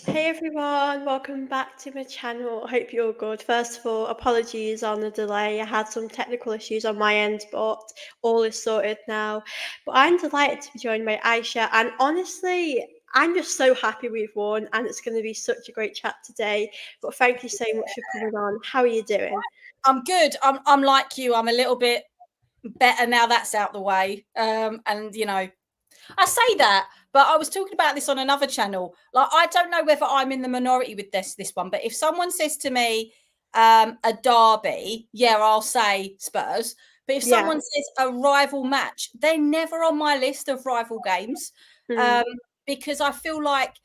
Hey everyone, welcome back to my channel. I hope you're good. First of all, apologies on the delay. I had some technical issues on my end, but all is sorted now. But I'm delighted to be joined by Ayse, and honestly, I'm just so happy we've won, and it's going to be such a great chat today. But thank you so much for coming on. How are you doing? I'm good. I'm like you. I'm a little bit better now that's out the way. And I say that, but I was talking about this on another channel. Like, I don't know whether I'm in the minority with this one, but if someone says to me a derby, yeah, I'll say Spurs. But if Yeah. someone says a rival match, they're never on my list of rival games. Um, Mm. because I feel like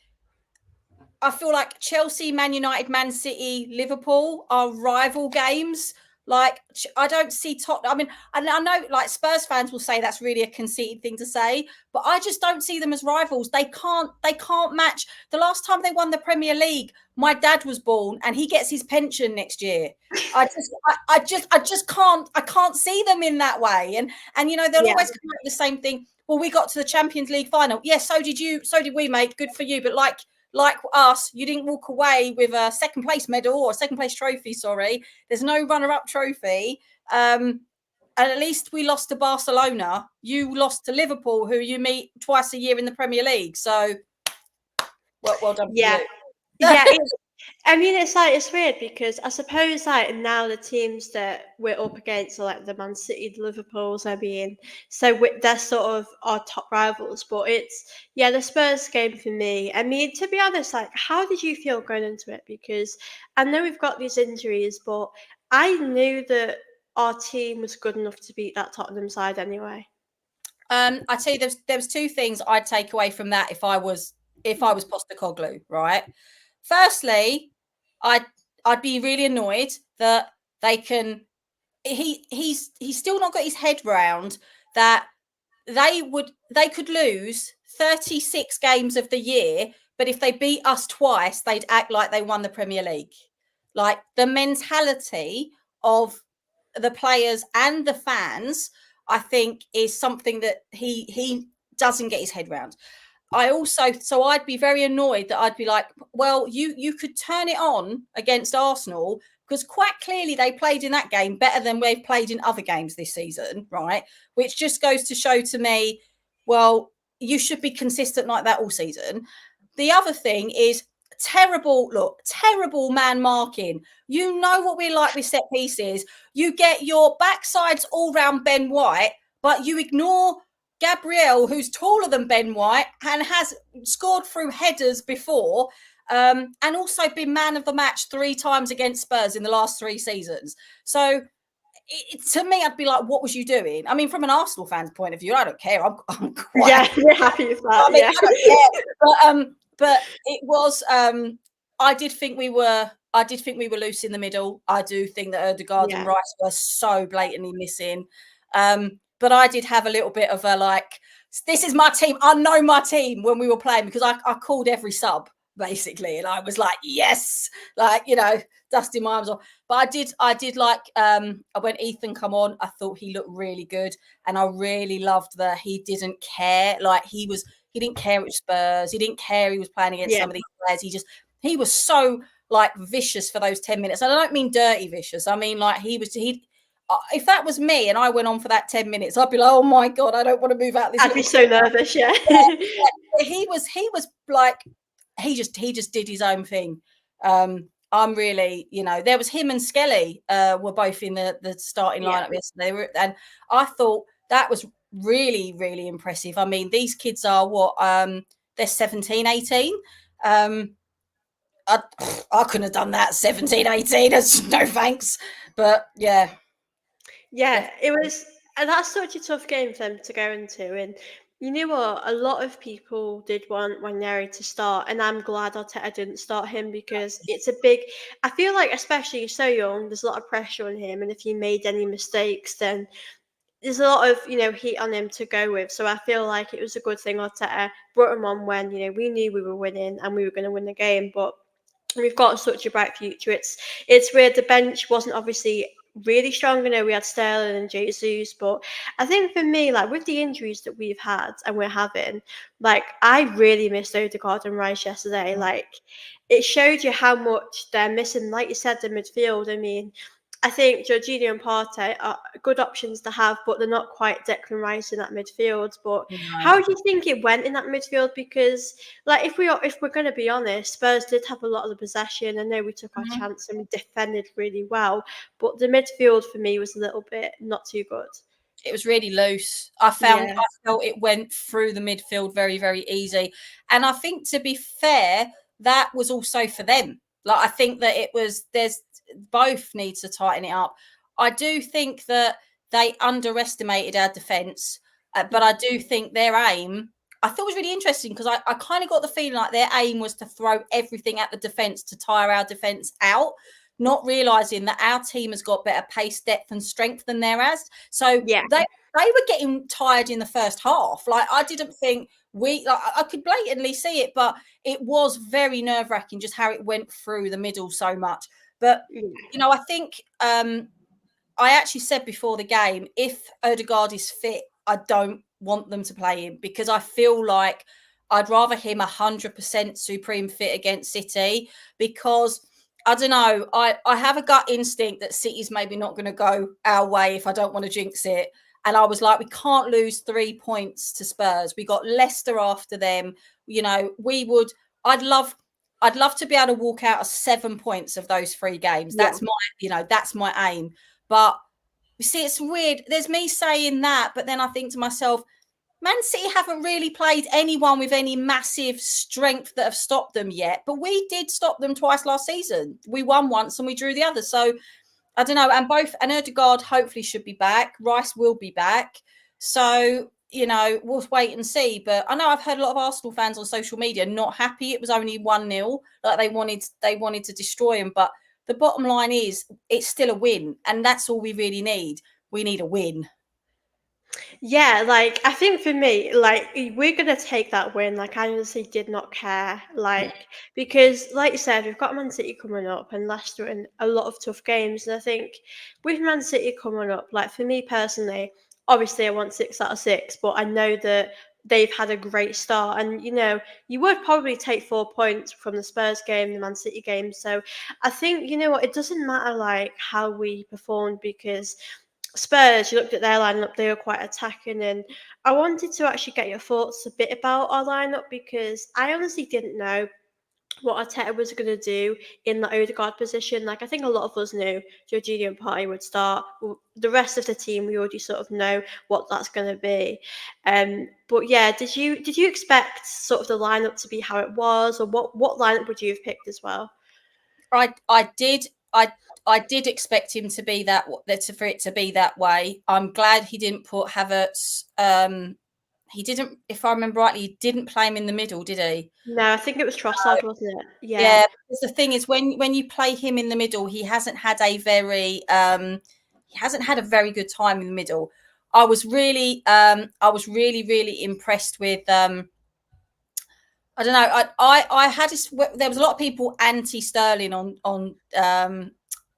Chelsea, Man United, Man City, Liverpool are rival games. Like, I don't see Tottenham. I mean, I know like Spurs fans will say that's really a conceited thing to say, but I just don't see them as rivals. They can't match. The last time they won the Premier League, my dad was born and he gets his pension next year. I can't see them in that way. And they'll Yeah. always come up with the same thing. Well, we got to the Champions League final. Yeah, so did you. So did we, mate. Good for you. But like us, you didn't walk away with a second place medal or a second place trophy. Sorry, there's no runner-up trophy. And at least we lost to Barcelona. You lost to Liverpool, who you meet twice a year in the Premier League. So, well done for Yeah. you. Yeah, I mean, it's weird because I suppose like now the teams that we're up against are like the Man City, the Liverpools. I mean, so they're sort of our top rivals. But the Spurs game for me. I mean, to be honest, like, how did you feel going into it? Because I know we've got these injuries, but I knew that our team was good enough to beat that Tottenham side anyway. I tell you, there was two things I'd take away from that if I was Postecoglou, right? Firstly, I'd be really annoyed that they can. He's still not got his head round that they could lose 36 games of the year, but if they beat us twice, they'd act like they won the Premier League. Like, the mentality of the players and the fans, I think, is something that he doesn't get his head round. So I'd be very annoyed that I'd be like, well, you could turn it on against Arsenal because quite clearly they played in that game better than they've played in other games this season, right? Which just goes to show to me, well, you should be consistent like that all season. The other thing is terrible man marking. You know what we like with set pieces. You get your backsides all round Ben White, but you ignore Gabriel, who's taller than Ben White and has scored through headers before, and also been man of the match 3 times against Spurs in the last 3 seasons. So to me, I'd be like, what was you doing? I mean, from an Arsenal fan's point of view, I don't care. I'm quite Yeah, happy. we're happy with that. I mean, Yeah. I don't care. But it was. I did think we were. I did think we were loose in the middle. I do think that Odegaard and Yeah. Rice were so blatantly missing. But I did have a little bit of a like, this is my team. I know my team when we were playing because I called every sub basically, and I was like, yes, like, dusting my arms off. But I did like when Ethan come on, I thought he looked really good, and I really loved that he didn't care. Like, he didn't care which Spurs, he didn't care he was playing against Yeah. some of these players. He was so like vicious for those 10 minutes. And I don't mean dirty vicious. I mean, like, if that was me and I went on for that 10 minutes, I'd be like, oh my God, I don't want to move out this I'd be little so nervous. Yeah. he was like, he just did his own thing. I'm really, there was him and Skelly were both in the starting Yeah. lineup yesterday, and I thought that was really, really impressive. I mean, these kids are what, they're 17, 18. I couldn't have done that 17, 18. No thanks. But yeah. Yeah, it was, and that's such a tough game for them to go into. And you know what? A lot of people did want Ranieri to start, and I'm glad Arteta didn't start him because it's a big. I feel like, especially he's so young, there's a lot of pressure on him, and if he made any mistakes, then there's a lot of heat on him to go with. So I feel like it was a good thing Arteta brought him on when we knew we were winning and we were going to win the game, but we've got such a bright future. It's weird. The bench wasn't obviously really strong. I know we had Sterling and Jesus, but I think for me, like with the injuries that we've had and we're having, like I really missed Odegaard and Rice yesterday. Like it showed you how much they're missing. Like you said, the midfield. I mean, I think Jorginho and Partey are good options to have, but they're not quite Declan Rice in that midfield. But No. how do you think it went in that midfield? Because, like, if we're going to be honest, Spurs did have a lot of the possession. I know we took our Mhm. chance and we defended really well, but the midfield for me was a little bit not too good. It was really loose. Yeah, I felt it went through the midfield very, very easy. And I think, to be fair, that was also for them. Like, I think that there's both needs to tighten it up. I do think that they underestimated our defence, but I do think their aim, I thought was really interesting, because I kind of got the feeling like their aim was to throw everything at the defence to tire our defence out, not realising that our team has got better pace, depth, and strength than theirs. So yeah, they were getting tired in the first half. Like, I didn't think I could blatantly see it, but it was very nerve wracking just how it went through the middle so much. But yeah, I think I actually said before the game, if Odegaard is fit, I don't want them to play him, because I feel like I'd rather him 100% supreme fit against City, because I don't know, I have a gut instinct that City's maybe not going to go our way, if I don't want to jinx it. And I was like, we can't lose 3 points to Spurs. We got Leicester after them. We would. I'd love to be able to walk out of 7 points of those 3 games. yeah, That's my aim. But you see, it's weird. There's me saying that, but then I think to myself, Man City haven't really played anyone with any massive strength that have stopped them yet. But we did stop them twice last season. We won once and we drew the other. So I don't know. And Odegaard hopefully should be back. Rice will be back. So, we'll wait and see. But I know I've heard a lot of Arsenal fans on social media not happy it was only 1-0. Like, they wanted to destroy him. But the bottom line is, it's still a win. And that's all we really need. We need a win. yeah. Like I think for me, like we're gonna take that win. Like I honestly did not care. Yeah. Like because, like you said, we've got Man City coming up and Leicester in a lot of tough games. And I think with Man City coming up, like for me personally, obviously I want 6 out of 6, but I know that they've had a great start. And you would probably take 4 points from the Spurs game, the Man City game. So I think what, it doesn't matter like how we performed, because Spurs, you looked at their lineup, they were quite attacking, and I wanted to actually get your thoughts a bit about our lineup, because I honestly didn't know what Arteta was going to do in the Odegaard position. Like I think a lot of us knew Jorginho and Partey would start. The rest of the team, we already sort of know what that's going to be. But yeah, did you expect sort of the lineup to be how it was, or what lineup would you have picked as well? I did. I did expect him to be for it to be that way. I'm glad he didn't put Havertz. He didn't, if I remember rightly, he didn't play him in the middle, did he? No, I think it was Trossard, wasn't it? Yeah. Yeah, because the thing is, when you play him in the middle, he hasn't had a very good time in the middle. I was really, really impressed with I don't know. I had this. There was a lot of people anti Sterling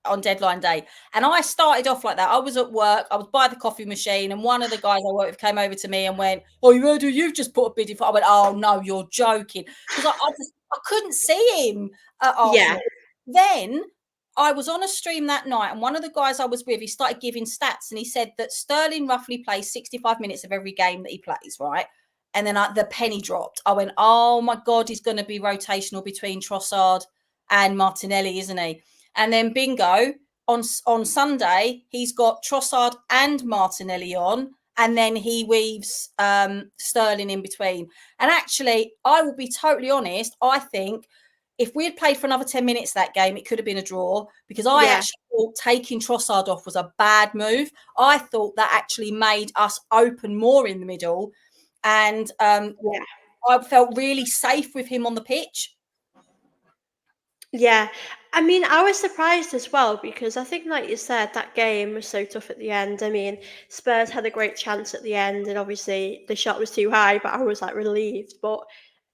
on deadline day, and I started off like that. I was at work. I was by the coffee machine, and one of the guys I work with came over to me and went, "Oh, you heard who you've just put a bid in for?" I went, "Oh no, you're joking," because I couldn't see him at Yeah. Arsenal. Then I was on a stream that night, and one of the guys I was with, he started giving stats, and he said that Sterling roughly plays 65 minutes of every game that he plays, right? And then the penny dropped. I went, oh my God, he's going to be rotational between Trossard and Martinelli, isn't he? And then bingo, on Sunday, he's got Trossard and Martinelli on, and then he weaves Sterling in between. And actually, I will be totally honest, I think if we had played for another 10 minutes that game, it could have been a draw, because I Yeah. actually thought taking Trossard off was a bad move. I thought that actually made us open more in the middle, and Yeah. I felt really safe with him on the pitch. Yeah, I mean, I was surprised as well, because I think, like you said, that game was so tough at the end. I mean, Spurs had a great chance at the end, and obviously the shot was too high, but I was like relieved. But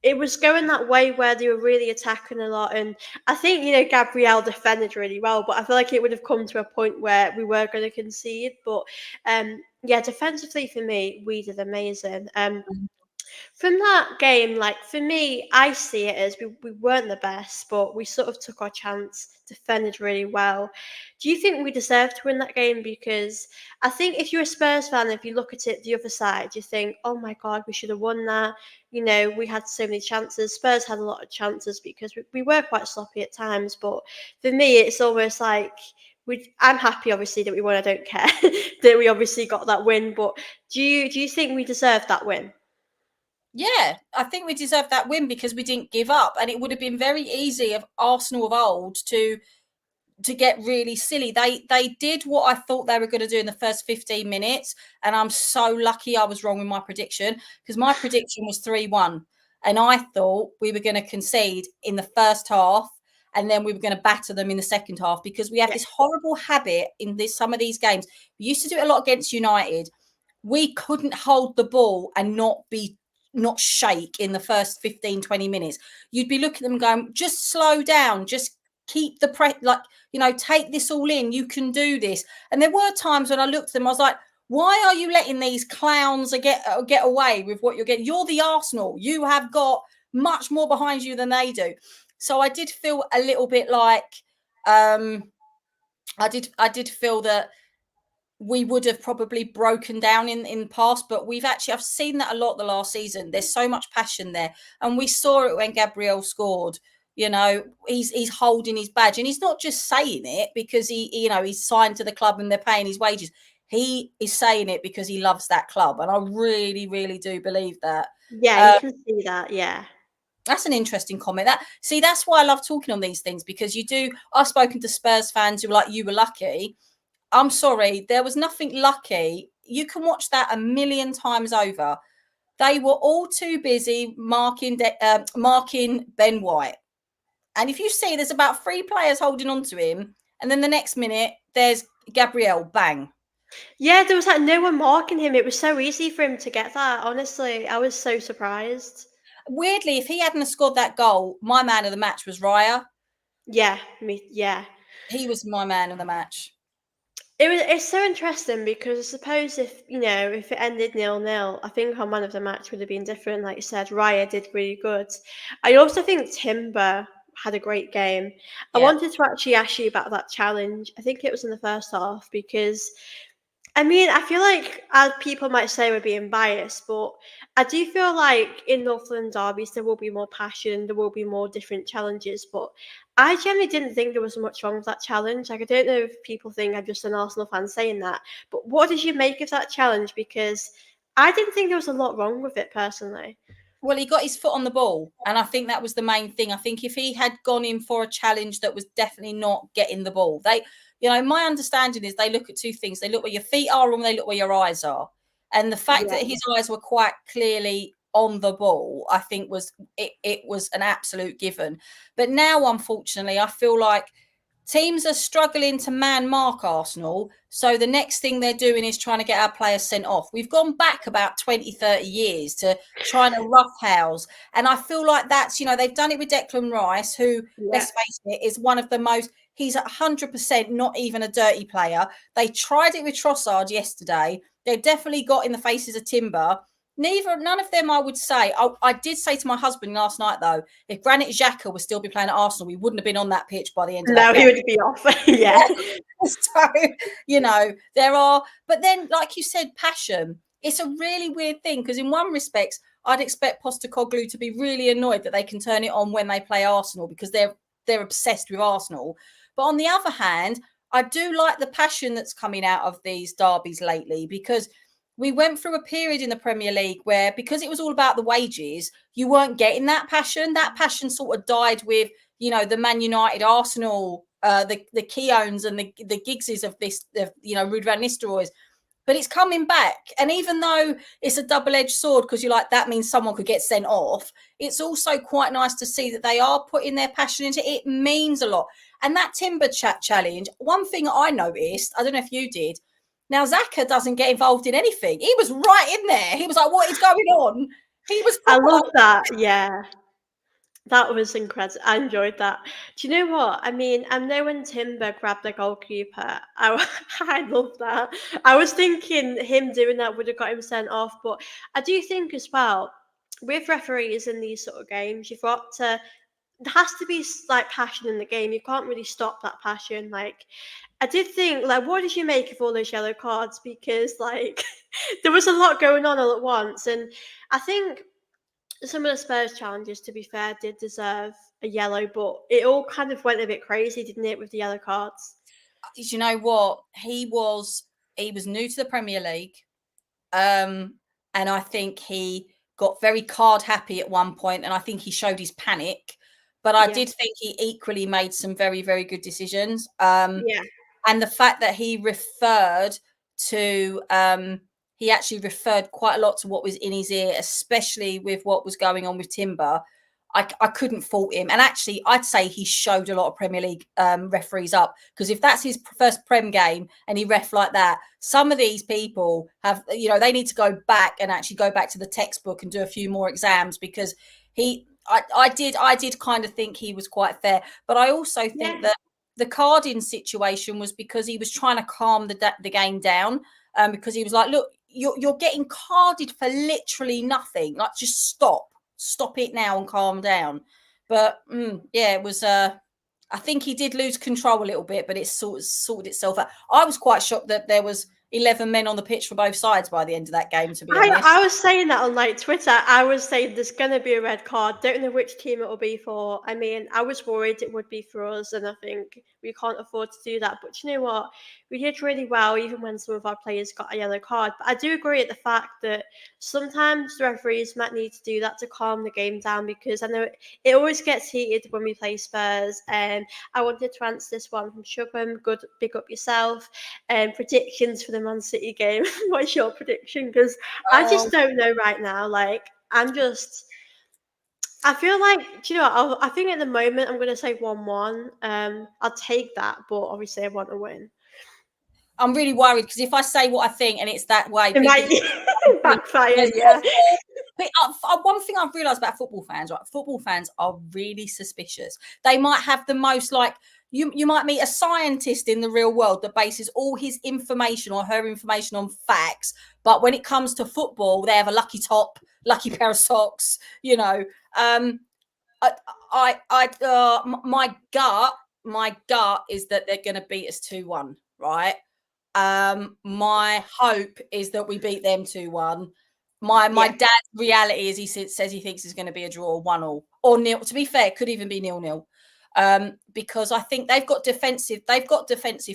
it was going that way where they were really attacking a lot. And I think, Gabrielle defended really well, but I feel like it would have come to a point where we were going to concede. But yeah, defensively for me, we did amazing. From that game, like for me, I see it as we weren't the best, but we sort of took our chance, defended really well. Do you think we deserved to win that game? Because I think if you're a Spurs fan, if you look at it the other side, you think, oh my God, we should have won that. We had so many chances. Spurs had a lot of chances because we were quite sloppy at times. But for me, it's almost like I'm happy, obviously, that we won. I don't care that we obviously got that win. But do you think we deserved that win? Yeah, I think we deserved that win because we didn't give up, and it would have been very easy of Arsenal of old to get really silly. They did what I thought they were going to do in the first 15 minutes, and I'm so lucky I was wrong with my prediction, because my prediction was 3-1, and I thought we were going to concede in the first half, and then we were going to batter them in the second half, because we have Yeah. this horrible habit in some of these games. We used to do it a lot against United. We couldn't hold the ball and not shake in the first 15, 20 minutes. You'd be looking at them going, just slow down, just keep the press, like, take this all in. You can do this. And there were times when I looked at them, I was like, why are you letting these clowns get away with what you're getting? You're the Arsenal. You have got much more behind you than they do. So I did feel a little bit like, I did feel that we would have probably broken down in the past, but I've seen that a lot the last season. There's so much passion there, and we saw it when Gabriel scored. He's holding his badge, and he's not just saying it because he's signed to the club and they're paying his wages. He is saying it because he loves that club, and I really, really do believe that. Yeah, you Uh, can see that, yeah. that's an interesting comment. That's why I love talking on these things, because I've spoken to Spurs fans who were like, you were lucky. I'm sorry, there was nothing lucky. You can watch that a million times over. They were all too busy marking Ben White. And if you see, there's about 3 players holding on to him, and then the next minute there's Gabriel, bang. Yeah, there was like no one marking him. It was so easy for him to get that. Honestly, I was so surprised. Weirdly, if he hadn't scored that goal, my man of the match was Raya. Yeah. He was my man of the match. It's so interesting because I suppose if it ended 0-0, I think our man of the match would have been different. Like you said, Raya did really good. I also think Timber had a great game. I Yeah. wanted to actually ask you about that challenge. I think it was in the first half because I mean, I feel like people might say we're being biased, but I do feel like in Northland derbies there will be more passion, there will be more different challenges. But I generally didn't think there was much wrong with that challenge. Like, I don't know if people think I'm just an Arsenal fan saying that, but what did you make of that challenge? Because I didn't think there was a lot wrong with it personally. Well, he got his foot on the ball, and I think that was the main thing. I think if he had gone in for a challenge that was definitely not getting the ball, my understanding is they look at two things. They look where your feet are and they look where your eyes are. And the fact Yeah. that his eyes were quite clearly on the ball, I think it was an absolute given. But now, unfortunately, I feel like teams are struggling to man mark Arsenal. So the next thing they're doing is trying to get our players sent off. We've gone back about 20, 30 years to trying to roughhouse. And I feel like they've done it with Declan Rice, who, Yeah. let's face it, is one of the most, he's 100% not even a dirty player. They tried it with Trossard yesterday. They've definitely got in the faces of Timber. None of them, I would say. I did say to my husband last night, though, if Granit Xhaka would still be playing at Arsenal, we wouldn't have been on that pitch by the end of that No, he game. would be off. Yeah. So, but then, like you said, passion. It's a really weird thing, because in one respect, I'd expect Postecoglou to be really annoyed that they can turn it on when they play Arsenal, because they're obsessed with Arsenal. But on the other hand, I do like the passion that's coming out of these derbies lately, because we went through a period in the Premier League where, because it was all about the wages, you weren't getting that passion. That passion sort of died with, the Man United, Arsenal, the Keowns and the Giggses of this, Ruud van Nistelrooy's. But it's coming back. And even though it's a double-edged sword, because you're like, that means someone could get sent off, it's also quite nice to see that they are putting their passion into it. It means a lot. And that Timber Chat challenge, one thing I noticed, I don't know if you did, now Xhaka doesn't get involved in anything. He was right in there. He was like, what is going on? He was I proper love like, that. Yeah. That was incredible. I enjoyed that. Do you know what? I mean, I know when Timber grabbed the goalkeeper, I love that. I was thinking him doing that would have got him sent off, but I do think as well, with referees in these sort of games, you've got to, there has to be like passion in the game. You can't really stop that passion. Like, I did think, like, what did you make of all those yellow cards? Because, like, there was a lot going on all at once. And I think some of the Spurs challenges, to be fair, did deserve a yellow, but it all kind of went a bit crazy, didn't it, with the yellow cards? you know what? He was new to the Premier League. And I think he got very card happy at one point, and I think he showed his panic. But I Yeah, did think he equally made some very, very good decisions. yeah, And the fact that to he actually referred quite a lot to what was in his ear, especially with what was going on with Timber. I couldn't fault him. And actually, I'd say he showed a lot of Premier League referees up, because if that's his first Prem game and he ref like that, some of these people have, they need to go back and actually go back to the textbook and do a few more exams, because I did kind of think he was quite fair. But I also yeah, think that the carding situation was because he was trying to calm the game down, because he was like, look, you're getting carded for literally nothing. Like, just stop it now and calm down. But yeah, it was. I think he did lose control a little bit, but it sorted itself out. I was quite shocked that there was 11 men on the pitch for both sides by the end of that game, to be honest. I was saying that on like Twitter. I was saying there's gonna be a red card. Don't know which team it will be for. I mean, I was worried it would be for us, and I think we can't afford to do that. But you know what? We did really well, even when some of our players got a yellow card. But I do agree at the fact that sometimes the referees might need to do that to calm the game down, because I know it always gets heated when we play Spurs. And I wanted to answer this one from Shubham. Good, big up yourself. And predictions for the Man City game. What's your prediction? Because I Oh, just don't know right now. Like, I feel like, do you know what? I think at the moment I'm going to say 1-1. I'll take that, but obviously I want to win. I'm really worried, because if I say what I think and it's that way, It people might backfire, there's yeah. one thing I've realised about football fans, right? Football fans are really suspicious. They might have the most, like, you might meet a scientist in the real world that bases all his information or her information on facts, but when it comes to football, they have a lucky top, lucky pair of socks. Um, my gut is that they're going to beat us 2-1, right? My hope is that we beat them 2-1. My Yeah, dad's reality is he says he thinks it's going to be a draw, 1-1 or nil. To be fair, it could even be 0-0. Because I think they've got defensive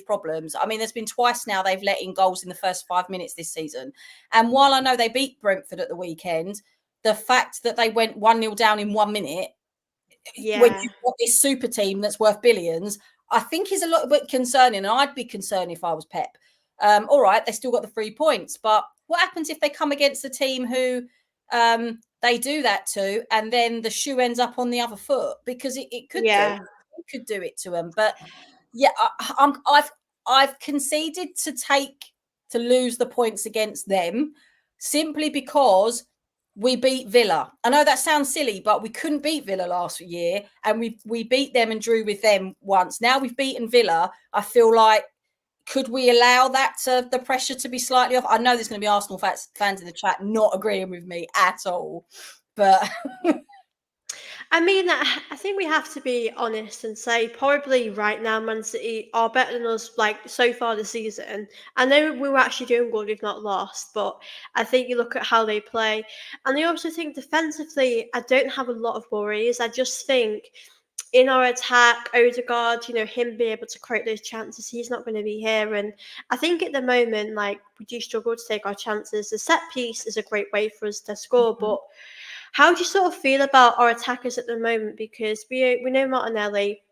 problems. I mean, there's been twice now they've let in goals in the first 5 minutes this season. And while I know they beat Brentford at the weekend, the fact that they went 1-0 down in 1 minute, when yeah. you've got this super team that's worth billions, I think is a little bit concerning. And I'd be concerned if I was Pep. All right, they still got the 3 points, but what happens if they come against a team who they do that to, and then the shoe ends up on the other foot? Because it could do. Yeah. It could do it to them. But yeah, I've conceded to lose the points against them, simply because we beat Villa. I know that sounds silly, but we couldn't beat Villa last year, and we beat them and drew with them once. Now we've beaten Villa. I feel like, could we allow the pressure to be slightly off? I know there's going to be Arsenal fans in the chat not agreeing with me at all, but I mean, I think we have to be honest and say probably right now Man City are better than us, like, so far this season. I know we were actually doing good, we've not lost, but I think you look at how they play. And I also think defensively, I don't have a lot of worries. I just think in our attack, Odegaard, him being able to create those chances, he's not going to be here. And I think at the moment, like, we do struggle to take our chances. The set piece is a great way for us to score, but how do you sort of feel about our attackers at the moment? Because we know Martinelli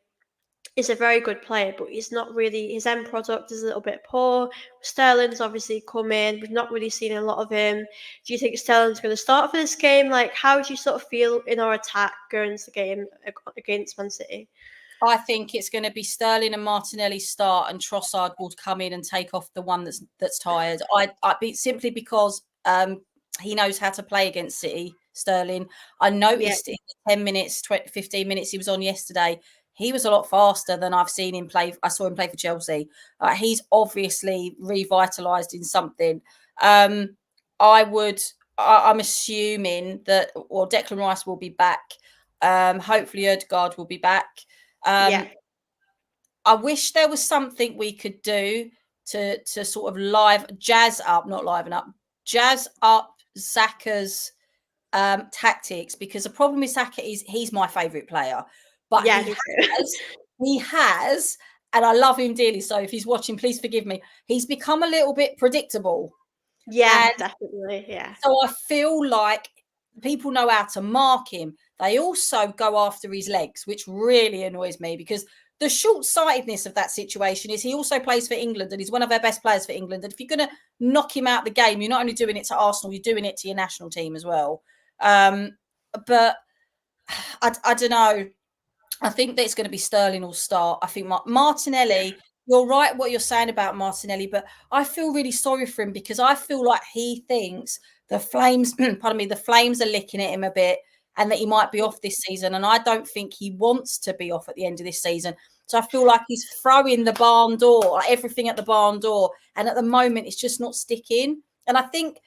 is a very good player, but he's not really, his end product is a little bit poor. Sterling's obviously come in. We've not really seen a lot of him. Do you think Sterling's going to start for this game? Like, how do you sort of feel in our attack going into the game against Man City? I think it's going to be Sterling and Martinelli start, and Trossard will come in and take off the one that's tired. I simply because he knows how to play against City. Sterling. I Yeah, noticed in the 10 minutes, 15 minutes he was on yesterday, he was a lot faster than I've seen him play. I saw him play for Chelsea. He's obviously revitalised in something. I'm assuming that, well, Declan Rice will be back. Hopefully Odegaard will be back. yeah, I wish there was something we could do to sort of jazz up Zaka's tactics, because the problem with Zaka is he's my favourite player, but yeah, me too. he has, and I love him dearly. So if he's watching, please forgive me. He's become a little bit predictable, Yeah, and definitely. Yeah, so I feel like people know how to mark him. They also go after his legs, which really annoys me, because the short-sightedness of that situation is he also plays for England and he's one of our best players for England. And if you're going to knock him out the game, you're not only doing it to Arsenal, you're doing it to your national team as well. But I don't know. I think that it's going to be Sterling will start. I think yeah, Martinelli, you're right what you're saying about Martinelli, but I feel really sorry for him because I feel like he thinks the Flames, pardon me, the Flames are licking at him a bit and that he might be off this season. And I don't think he wants to be off at the end of this season. So I feel like he's throwing the barn door, like everything at the barn door. And at the moment, it's just not sticking. And I think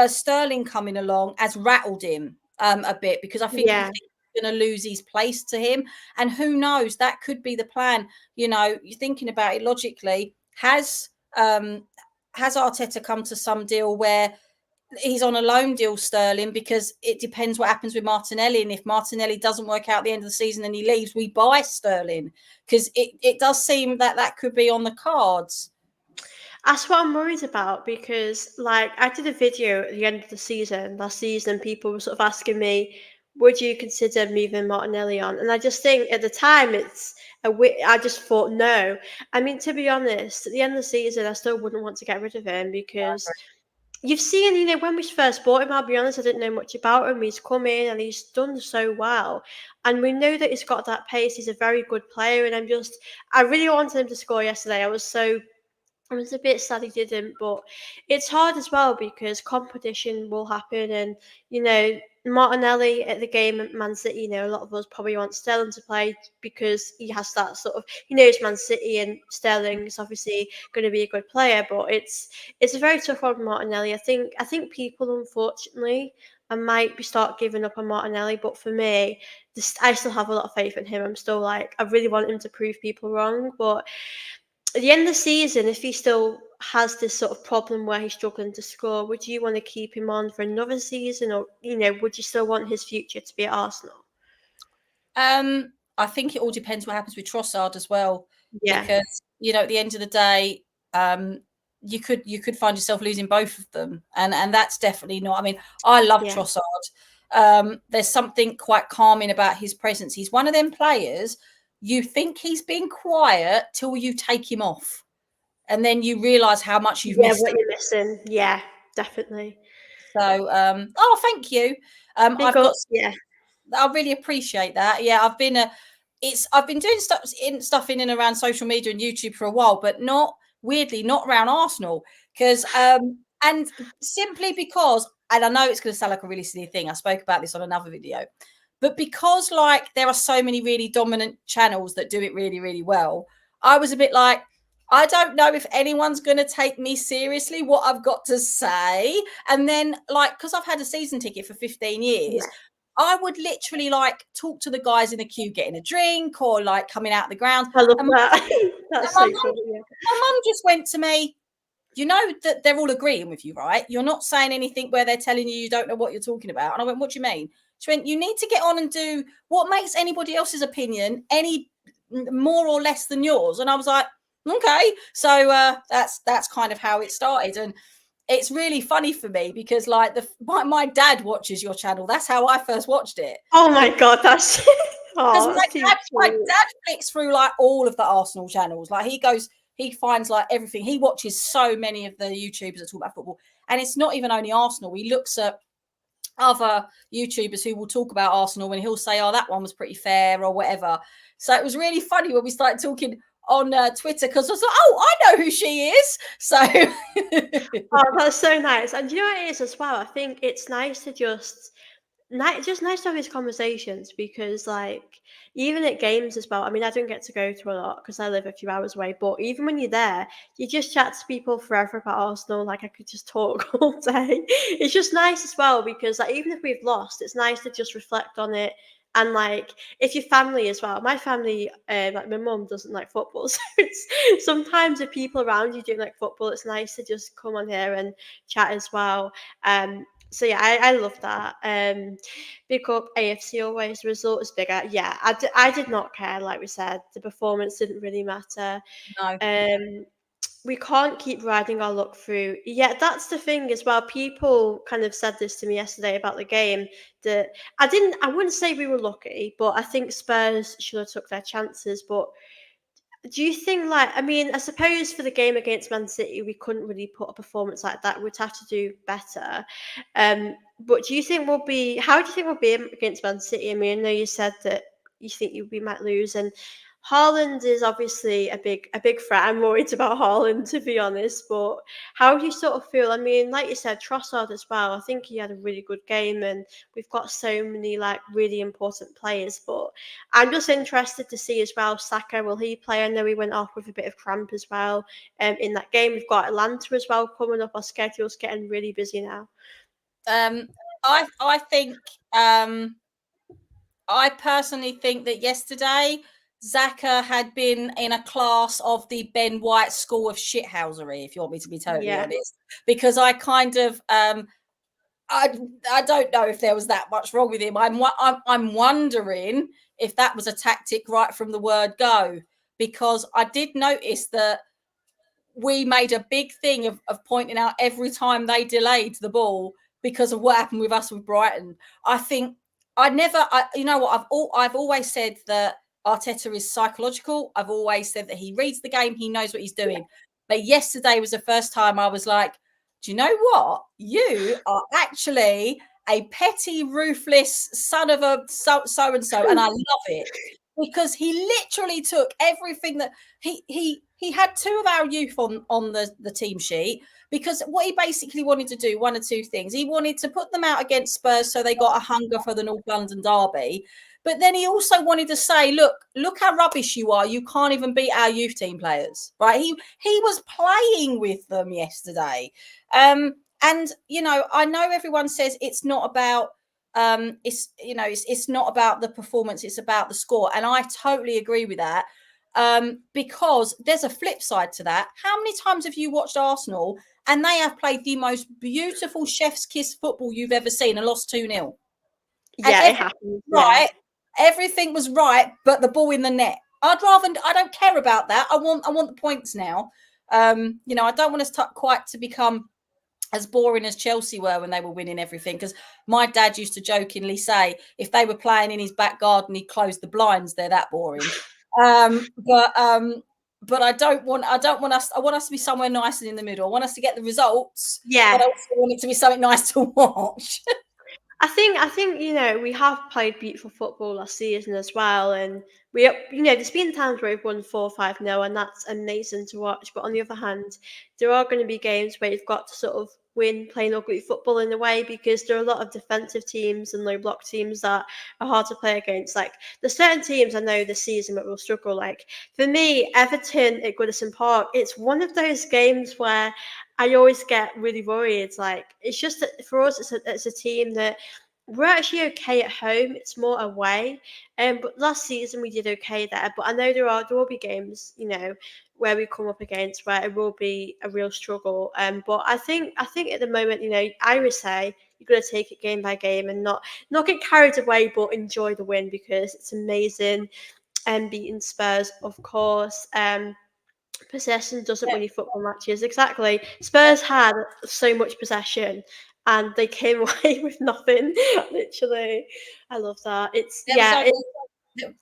Sterling coming along has rattled him a bit, because I think he yeah. thinks he's going to lose his place to him. And who knows, that could be the plan. You know, you're thinking about it logically. Has Arteta come to some deal where he's on a loan deal, Sterling, because it depends what happens with Martinelli. And if Martinelli doesn't work out at the end of the season and he leaves, we buy Sterling, because it does seem that that could be on the cards. That's what I'm worried about because, like, I did a video at the end of the season last season. People were sort of asking me, "Would you consider moving Martinelli on?" And I just think at the time I just thought no. I mean, to be honest, at the end of the season, I still wouldn't want to get rid of him because you've seen, when we first bought him. I'll be honest, I didn't know much about him. He's come in and he's done so well, and we know that he's got that pace. He's a very good player, and I really wanted him to score yesterday. I was a bit sad he didn't, but it's hard as well because competition will happen. And, Martinelli at the game at Man City, a lot of us probably want Sterling to play because he has that sort of, he knows Man City, and Sterling is obviously going to be a good player. But it's a very tough one, Martinelli. I think people, unfortunately, I might be start giving up on Martinelli, but for me, I still have a lot of faith in him. I'm still like, I really want him to prove people wrong, but at the end of the season, if he still has this sort of problem where he's struggling to score, would you want to keep him on for another season, or would you still want his future to be at Arsenal? I think it all depends what happens with Trossard as well, Yeah, because at the end of the day, you could find yourself losing both of them, and that's definitely not. I mean, I love yeah, Trossard. There's something quite calming about his presence. He's one of them players. You think he's being quiet till you take him off, and then you realise how much you've yeah. missed What him. you're missing? Yeah, definitely. So, thank you. Big I've got ups. Yeah, I really appreciate that. Yeah, I've been doing stuff in and around social media and YouTube for a while, but not around Arsenal, because and simply because, and I know it's going to sound like a really silly thing. I spoke about this on another video, but because like there are so many really dominant channels that do it really, really well, I was a bit like, I don't know if anyone's going to take me seriously, what I've got to say. And then, like, because I've had a season ticket for 15 years, yeah. I would literally like talk to the guys in the queue getting a drink or like coming out the ground. I love And that. That's my so mum, funny. Yeah. my mum just went to me, you know that they're all agreeing with you, right? You're not saying anything where they're telling you don't know what you're talking about. And I went, what do you mean? She went, you need to get on and do what makes anybody else's opinion any more or less than yours. And I was like, okay. So that's kind of how it started. And it's really funny for me because like my dad watches your channel. That's how I first watched it. Oh my god, that's Because oh, that's too my cute. dad flicks through like all of the Arsenal channels. Like he finds like everything. He watches so many of the YouTubers that talk about football. And it's not even only Arsenal. He looks at other YouTubers who will talk about Arsenal and he'll say, oh, that one was pretty fair or whatever. So it was really funny when we started talking on Twitter, because I was like, oh, I know who she is. So Oh, that's so nice. And do you know what it is as well? I think it's nice to just just nice to have these conversations because, like, even at games as well. I mean, I don't get to go to a lot because I live a few hours away. But even when you're there, you just chat to people forever about Arsenal. Like, I could just talk all day. It's just nice as well because, like, even if we've lost, it's nice to just reflect on it. And like, if your family as well, my family, like my mum doesn't like football, so it's sometimes if people around you don't like football, it's nice to just come on here and chat as well. So yeah, I love that. Big up AFC always. The result is bigger. Yeah, I did not care. Like we said, the performance didn't really matter. No. We can't keep riding our luck through. Yeah, that's the thing as well. People kind of said this to me yesterday about the game that I wouldn't say we were lucky, but I think Spurs should have took their chances. But do you think, like, I mean, I suppose for the game against Man City, we couldn't really put a performance like that. We'd have to do better. But do you think how do you think we'll be against Man City? I mean, I know you said that you think we might lose, and Haaland is obviously a big threat. I'm worried about Haaland, to be honest. But how do you sort of feel? I mean, like you said, Trossard as well. I think he had a really good game, and we've got so many like really important players. But I'm just interested to see as well, Saka, will he play? I know he went off with a bit of cramp as well in that game. We've got Atlanta as well coming up. Our schedule's getting really busy now. I think I personally think that yesterday Zaka had been in a class of the Ben White school of shithousery, if you want me to be totally Yeah. honest, because I kind of I don't know if there was that much wrong with him. I'm wondering if that was a tactic right from the word go, because I did notice that we made a big thing of pointing out every time they delayed the ball because of what happened with us with Brighton. I think you know what, I've always said that Arteta is psychological. I've always said that he reads the game, he knows what he's doing. But yesterday was the first time I was like, do you know what? You are actually a petty, ruthless son of a so and so, and I love it because he literally took everything that he had two of our youth on the team sheet, because what he basically wanted to do, one or two things. He wanted to put them out against Spurs so they got a hunger for the North London derby. But then he also wanted to say, look how rubbish you are. You can't even beat our youth team players, right? He was playing with them yesterday. And you know, I know everyone says it's not about it's not about the performance, it's about the score. And I totally agree with that. Because there's a flip side to that. How many times have you watched Arsenal and they have played the most beautiful chef's kiss football you've ever seen and lost 2-0? And Yeah, it happens. Yeah. right, everything was right, but the ball in the net. I don't care about that. I want the points now. You know, I don't want us quite to become as boring as Chelsea were when they were winning everything. Because my dad used to jokingly say, if they were playing in his back garden, he'd close the blinds. They're that boring. But I don't want us. I want us to be somewhere nice and in the middle. I want us to get the results. Yeah. But I also want it to be something nice to watch. I think you know, we have played beautiful football last season as well, and there's been times where we've won 4-5-0, and that's amazing to watch. But on the other hand, there are going to be games where you've got to sort of win playing ugly football in a way, because there are a lot of defensive teams and low block teams that are hard to play against. Like, there's certain teams I know this season that will struggle. Like, for me, Everton at Goodison Park, it's one of those games where I always get really worried. Like, it's just that for us, it's a team that we're actually okay at home. It's more away. But last season we did okay there. But I know there will be games, where we come up against where it will be a real struggle. But I think at the moment, I would say you've got to take it game by game and not get carried away, but enjoy the win because it's amazing. And beating Spurs, of course. Possession doesn't win you football matches. Exactly. Spurs had so much possession and they came away with nothing. Literally. I love that. There was only,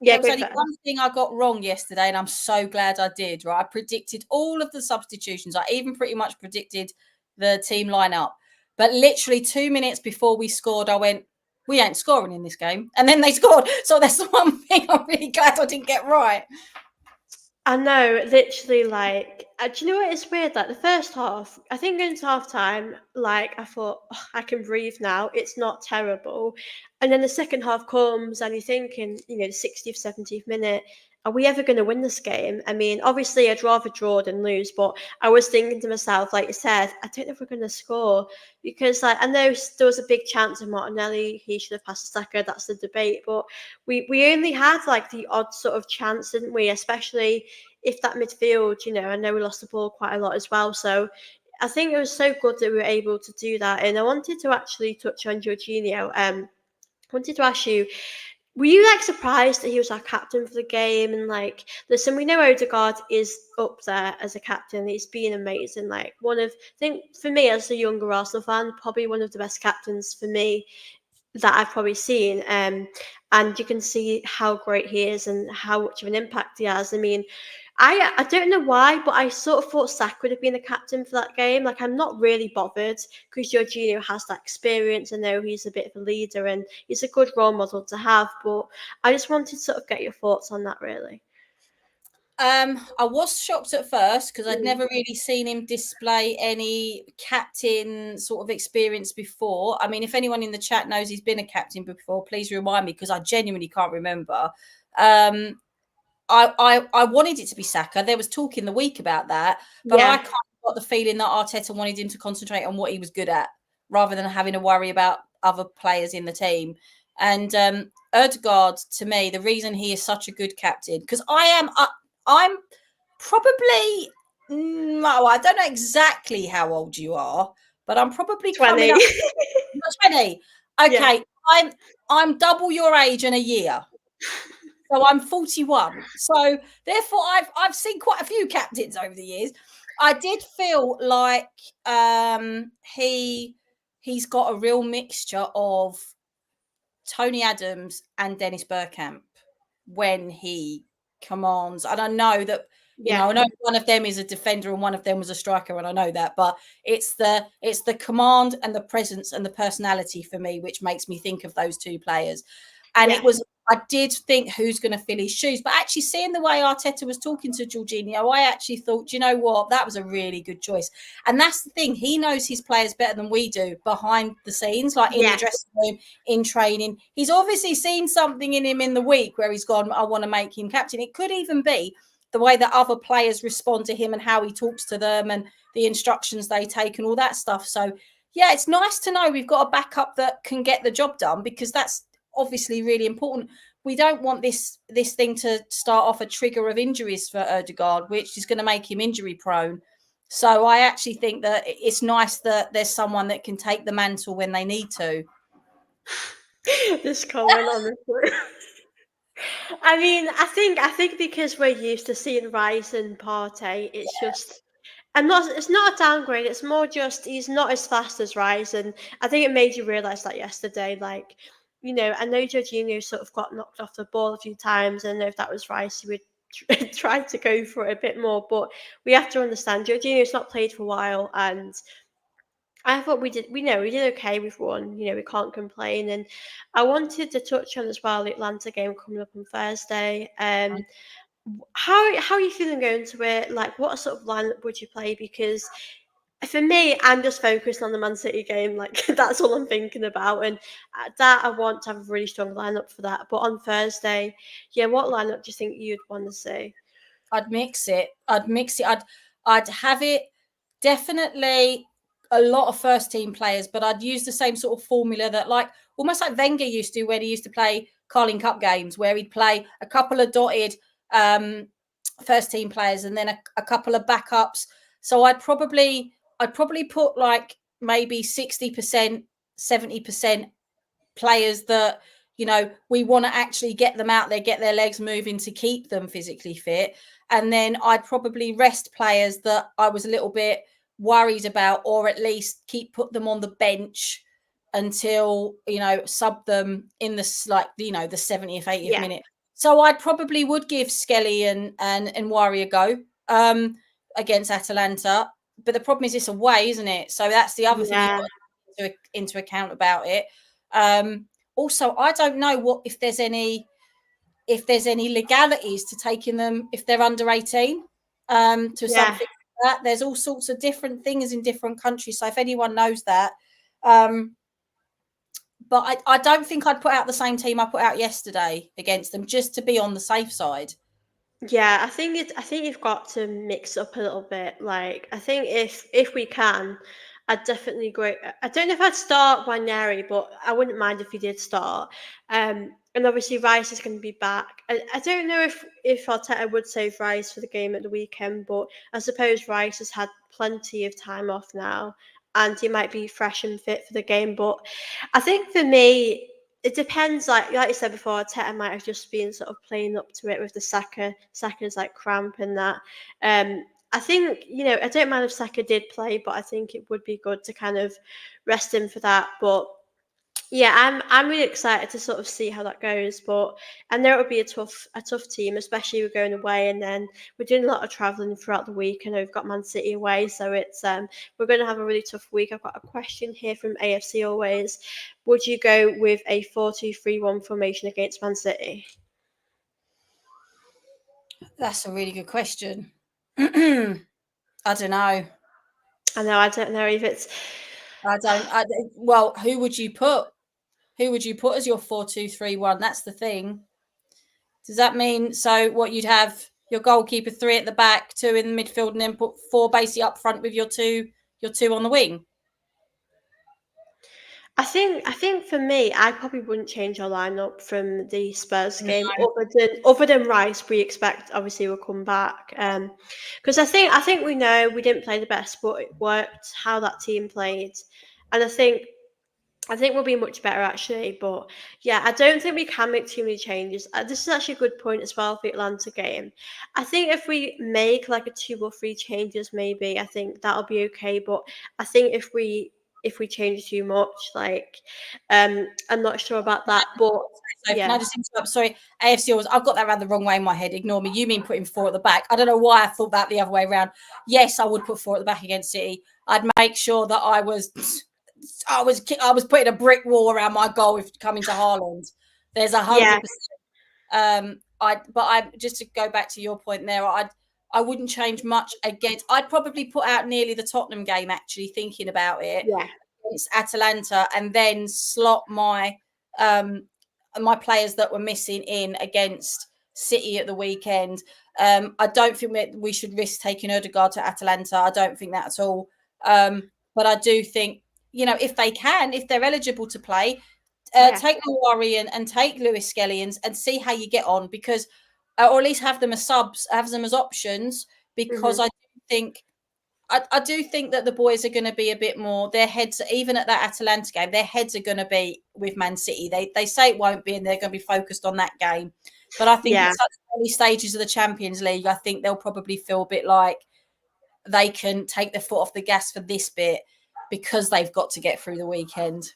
there was Go only first. one thing I got wrong yesterday, and I'm so glad I did. Right, I predicted all of the substitutions. I even pretty much predicted the team lineup. But literally 2 minutes before we scored, I went, "We ain't scoring in this game," and then they scored. So that's the one thing I'm really glad I didn't get right. I know, literally, like, Do you know what? It's weird. Like the first half, I think into half time, like I thought, "Oh, I can breathe now. It's not terrible." And then the second half comes, and you're thinking, the 60th, 70th minute, are we ever going to win this game? I mean, obviously, I'd rather draw than lose, but I was thinking to myself, like you said, I don't know if we're going to score because, like, I know there was a big chance of Martinelli. He should have passed Saka. That's the debate, but we only had like the odd sort of chance, didn't we? Especially if that midfield, I know we lost the ball quite a lot as well. So I think it was so good that we were able to do that. And I wanted to actually touch on Jorginho. I wanted to ask you, were you like surprised that he was our captain for the game? And like, listen, we know Odegaard is up there as a captain. He's been amazing. Like I think for me as a younger Arsenal fan, probably one of the best captains for me that I've probably seen. And you can see how great he is and how much of an impact he has. I mean, I don't know why, but I sort of thought Saka would have been the captain for that game. Like, I'm not really bothered because Jorginho has that experience. I know he's a bit of a leader and he's a good role model to have. But I just wanted to sort of get your thoughts on that, really. I was shocked at first because I'd Mm. never really seen him display any captain sort of experience before. I mean, if anyone in the chat knows he's been a captain before, please remind me because I genuinely can't remember. I wanted it to be Saka. There was talk in the week about that, but I Yeah, kind of got the feeling that Arteta wanted him to concentrate on what he was good at rather than having to worry about other players in the team. And Erdegaard, to me, the reason he is such a good captain, because I'm probably, no, I don't know exactly how old you are, but I'm probably coming 20. up 20. Yeah. Okay, I'm double your age in a year. So I'm 41. So therefore, I've seen quite a few captains over the years. I did feel like he's got a real mixture of Tony Adams and Dennis Bergkamp when he commands. And I know that, Yeah. I know one of them is a defender and one of them was a striker, and I know that, but it's the command and the presence and the personality for me, which makes me think of those two players. And Yeah. I did think who's going to fill his shoes, but actually seeing the way Arteta was talking to Jorginho, I actually thought, you know what, that was a really good choice. And that's the thing, he knows his players better than we do behind the scenes, like in the Yeah. dressing room, in training. He's obviously seen something in him in the week where he's gone, I want to make him captain. It could even be the way that other players respond to him and how he talks to them and the instructions they take and all that stuff. So, yeah, it's nice to know we've got a backup that can get the job done because that's obviously really important. We don't want this thing to start off a trigger of injuries for Erdegaard, which is going to make him injury prone. So I actually think that it's nice that there's someone that can take the mantle when they need to. This comment, honestly. I mean, I think because we're used to seeing Rice and Partey, it's just it's not a downgrade, it's more just he's not as fast as Rice, and I think it made you realise that yesterday. Like, I know Jorginho sort of got knocked off the ball a few times, and if that was Rice, he would try to go for it a bit more. But we have to understand Jorginho's not played for a while, and I thought we did okay with one. We can't complain. And I wanted to touch on as well the Atlanta game coming up on Thursday. How are you feeling going to it? Like, what sort of lineup would you play? Because for me, I'm just focused on the Man City game. Like, that's all I'm thinking about. And that I want to have a really strong lineup for that. But on Thursday, yeah, what lineup do you think you'd want to see? I'd mix it. I'd have it definitely a lot of first team players, but I'd use the same sort of formula that almost like Wenger used to when he used to play Carling Cup games, where he'd play a couple of dotted first team players and then a couple of backups. So I'd probably put like maybe 60%, 70% players that we want to actually get them out there, get their legs moving to keep them physically fit. And then I'd probably rest players that I was a little bit worried about, or at least put them on the bench until sub them in the the 70th, 80th Yeah, minute. So I'd probably would give Skelly and Wari a go against Atalanta. But the problem is it's away, isn't it? So that's the other thing you've yeah, got to take into account about it. Also, I don't know if there's any legalities to taking them if they're under 18 to yeah. something that. There's all sorts of different things in different countries. So if anyone knows that, but I don't think I'd put out the same team I put out yesterday against them, just to be on the safe side. Yeah, I think you've got to mix up a little bit. Like, I think if we can, I'd definitely go. I don't know if I'd start Waneri, but I wouldn't mind if he did start. And obviously Rice is going to be back. I don't know if Arteta would save Rice for the game at the weekend, but I suppose Rice has had plenty of time off now, and he might be fresh and fit for the game. But I think for me, it depends. Like you said before, Arteta might have just been sort of playing up to it with the Saka's like cramp and that. I think, I don't mind if Saka did play, but I think it would be good to kind of rest him for that. But yeah, I'm really excited to sort of see how that goes. But I know it would be a tough team, especially we're going away, and then we're doing a lot of travelling throughout the week. I know we've got Man City away, so it's we're going to have a really tough week. I've got a question here from AFC always. Would you go with a 4-2-3-1 formation against Man City? That's a really good question. I don't know. I don't know if it's. Well, who would you put? Who would you put as your 4-2-3-1? That's the thing. Does that mean what you'd have your goalkeeper, 3 at the back, 2 in the midfield, and then put 4 basically up front with your two on the wing? I think for me, I probably wouldn't change our lineup from the Spurs game, other than Rice. We expect obviously will come back, because I think we know we didn't play the best, but it worked how that team played, and I think we'll be much better actually. But yeah, I don't think we can make too many changes. This is actually a good point as well for the Atlanta game. I think if we make like a 2 or 3 changes, maybe I think that'll be okay. But I think if we change too much, like I'm not sure about that. But So can yeah, I just interrupt? Sorry, AFC was. I've got that around the wrong way in my head. Ignore me. You mean putting 4 at the back? I don't know why I thought that the other way around. Yes, I would put 4 at the back against City. I'd make sure that I was putting a brick wall around my goal if coming to Haaland. There's yeah, 100%. I just to go back to your point there. I wouldn't change much against. I'd probably put out nearly the Tottenham game. Actually, thinking about it, yeah, against Atalanta, and then slot my players that were missing in against City at the weekend. I don't think that we should risk taking Odegaard to Atalanta. I don't think that at all. But I do think, if they're eligible to play, yeah. take Mawari and take Lewis Skelly and see how you get on, because, or at least have them as subs, have them as options, because Hmm. I do think that the boys are going to be a bit more. Their heads, even at that Atalanta game, their heads are going to be with Man City. They say it won't be, and they're going to be focused on that game. But I think Yeah. at such early stages of the Champions League, I think they'll probably feel a bit like they can take their foot off the gas for this bit, because they've got to get through the weekend.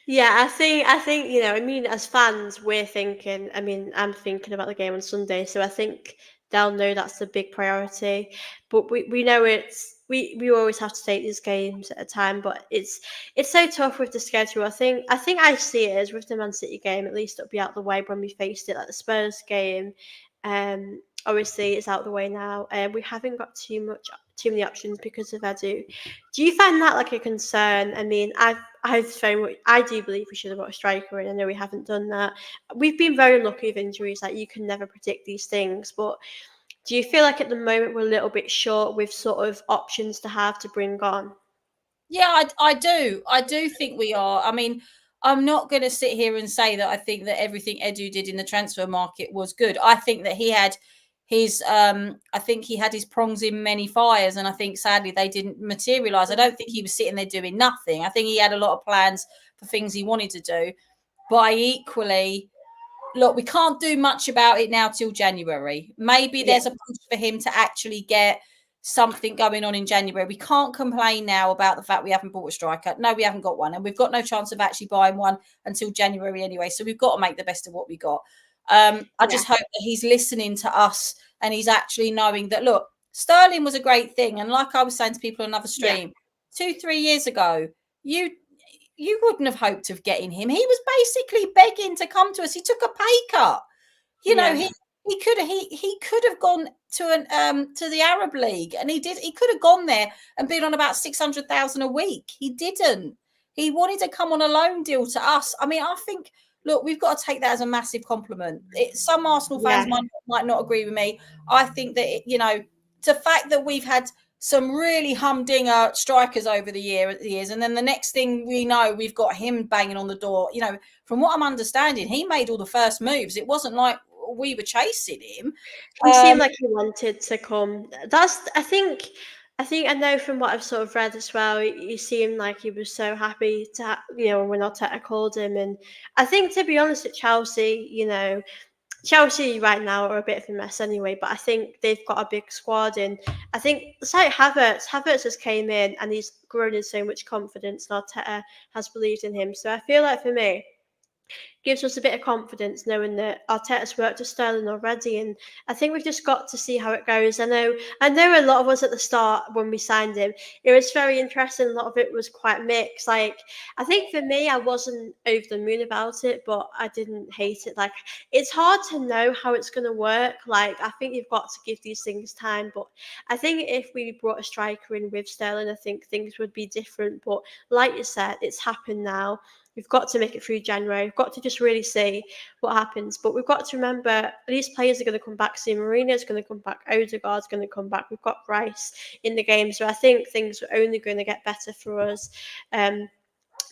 Yeah, I think, I mean, as fans, we're thinking, I mean, I'm thinking about the game on Sunday, so I think they'll know that's the big priority. But we know we always have to take these games at a time, but it's so tough with the schedule. I think I see it as with the Man City game, at least it'll be out the way when we faced it, like the Spurs game. Obviously it's out the way now, and we haven't got too many options because of Edu. Do you find that like a concern? I mean, I do believe we should have got a striker in. I know we haven't done that. We've been very lucky with injuries. Like, you can never predict these things. But do you feel like at the moment we're a little bit short with sort of options to have to bring on? Yeah, I do. I do think we are. I mean, I'm not going to sit here and say that I think that everything Edu did in the transfer market was good. I think that he had his prongs in many fires, and I think sadly they didn't materialize. I don't think he was sitting there doing nothing. I think he had a lot of plans for things he wanted to do. But I equally, look, we can't do much about it now till January. Maybe Yeah, there's a push for him to actually get something going on in January. We can't complain now about the fact we haven't bought a striker. No, we haven't got one, and we've got no chance of actually buying one until January anyway. So we've got to make the best of what we got. I yeah, just hope that he's listening to us, and he's actually knowing that, look, Sterling was a great thing. And like I was saying to people on another yeah, stream, 2-3 years ago, you wouldn't have hoped of getting him. He was basically begging to come to us. He took a pay cut. You know, yeah, he could have gone to the Arab League, and he could have gone there and been on about 600,000 a week. He didn't. He wanted to come on a loan deal to us. I mean, I think, look, we've got to take that as a massive compliment. Some Arsenal fans Yeah. might not agree with me. I think that the fact that we've had some really humdinger strikers over the years, and then the next thing we know, we've got him banging on the door. From what I'm understanding, he made all the first moves. It wasn't like we were chasing him. He seemed like he wanted to come. I know from what I've sort of read as well, he seemed like he was so happy to, when Arteta called him. And I think, to be honest, at Chelsea, Chelsea right now are a bit of a mess anyway, but I think they've got a big squad. And I think it's like Havertz just came in and he's grown in so much confidence, and Arteta has believed in him. So I feel like, for me, gives us a bit of confidence knowing that Arteta's worked with Sterling already, and I think we've just got to see how it goes. I know a lot of us at the start when we signed him, it was very interesting. A lot of it was quite mixed. Like, I think for me, I wasn't over the moon about it, but I didn't hate it. Like, it's hard to know how it's going to work. Like, I think you've got to give these things time, but I think if we brought a striker in with Sterling, I think things would be different. But like you said, it's happened now. We've got to make it through January. We've got to just really see what happens. But we've got to remember these players are going to come back soon. Marina's going to come back. Odegaard's going to come back. We've got Rice in the game. So I think things are only going to get better for us.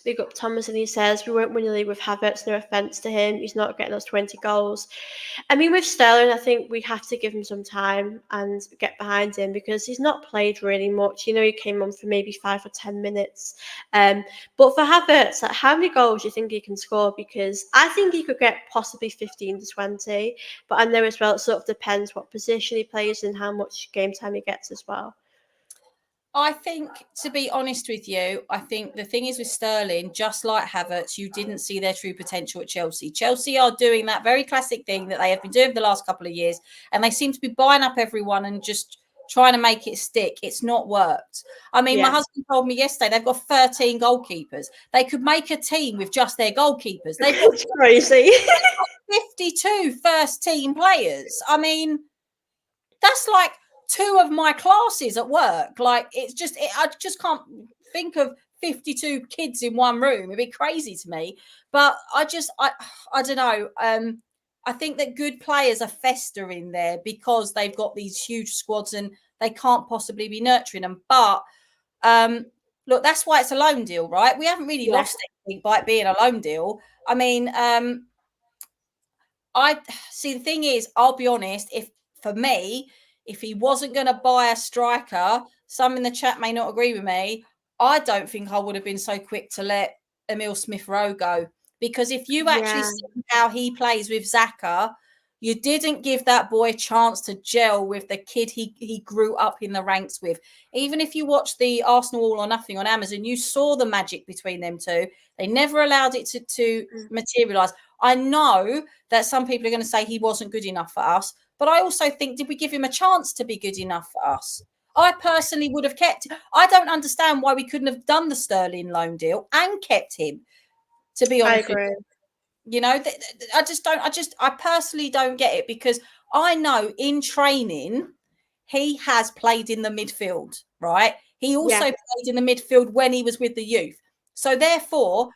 Big up Thomas, and he says we won't win the league with Havertz. No offence to him, he's not getting us 20 goals. I mean, with Sterling, I think we have to give him some time and get behind him because he's not played really much. He came on for maybe 5 or 10 minutes. But for Havertz, like, how many goals do you think he can score? Because I think he could get possibly 15 to 20. But I know as well it sort of depends what position he plays and how much game time he gets as well. I think, to be honest with you, I think the thing is with Sterling, just like Havertz, you didn't see their true potential at Chelsea. Chelsea are doing that very classic thing that they have been doing for the last couple of years, and they seem to be buying up everyone and just trying to make it stick. It's not worked. I mean, my Yeah. husband told me yesterday they've got 13 goalkeepers. They could make a team with just their goalkeepers. They've got It's crazy. 52 first team players. I mean, that's like 2 of my classes at work. Like, I just can't think of 52 kids in one room. It'd be crazy to me. But I don't know. I think that good players are festering there because they've got these huge squads and they can't possibly be nurturing them. But look, that's why it's a loan deal, right? We haven't really lost anything by it being a loan deal. I mean, I see. The thing is, I'll be honest. If he wasn't going to buy a striker, some in the chat may not agree with me. I don't think I would have been so quick to let Emil Smith Rowe go, because if you actually Yeah. see how he plays with Xhaka, you didn't give that boy a chance to gel with the kid he grew up in the ranks with. Even if you watch the Arsenal All or Nothing on Amazon, you saw the magic between them two. They never allowed it to materialise. I know that some people are going to say he wasn't good enough for us, but I also think, did we give him a chance to be good enough for us? I personally would have kept. I don't understand why we couldn't have done the Sterling loan deal and kept him, to be I honest with agree. you. I personally don't get it, because I know in training he has played in the midfield, right? He also Yeah. played in the midfield when he was with the youth. So therefore,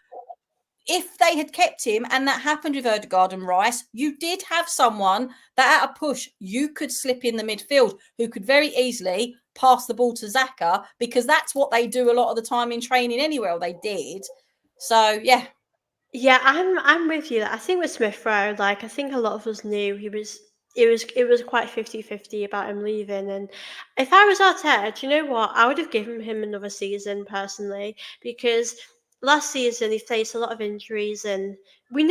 if they had kept him and that happened with Odegaard and Rice, you did have someone that at a push you could slip in the midfield who could very easily pass the ball to Xhaka, because that's what they do a lot of the time in training anyway, or they did. So yeah. Yeah, I'm with you. I think with Smith Rowe, like, I think a lot of us knew it was quite 50-50 about him leaving. And if I was Arteta, do you know what? I would have given him another season personally, because last season he faced a lot of injuries, and we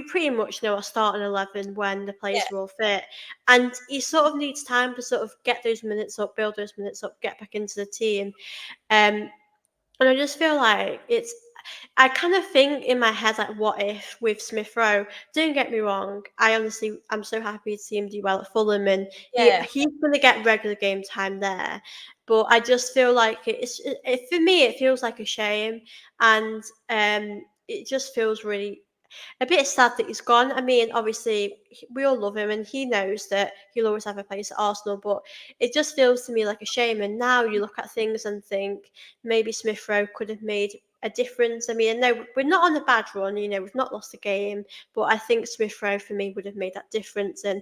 pretty much know our starting 11 when the Yeah. players were all fit. And he sort of needs time to sort of get those minutes up, build those minutes up, get back into the team. Um and I just feel like I kind of think in my head, like, what if with Smith Rowe? Don't get me wrong. I'm so happy to see him do well at Fulham, and Yeah. he's going to get regular game time there. But I just feel like for me, it feels like a shame, and it just feels really. a bit sad that he's gone. I mean, obviously, we all love him, and he knows that he'll always have a place at Arsenal. But it just feels to me like a shame. And now you look at things and think maybe Smith Rowe could have made a difference. I mean, no, we're not on a bad run. You know, we've not lost a game, but I think Smith Rowe for me would have made that difference. And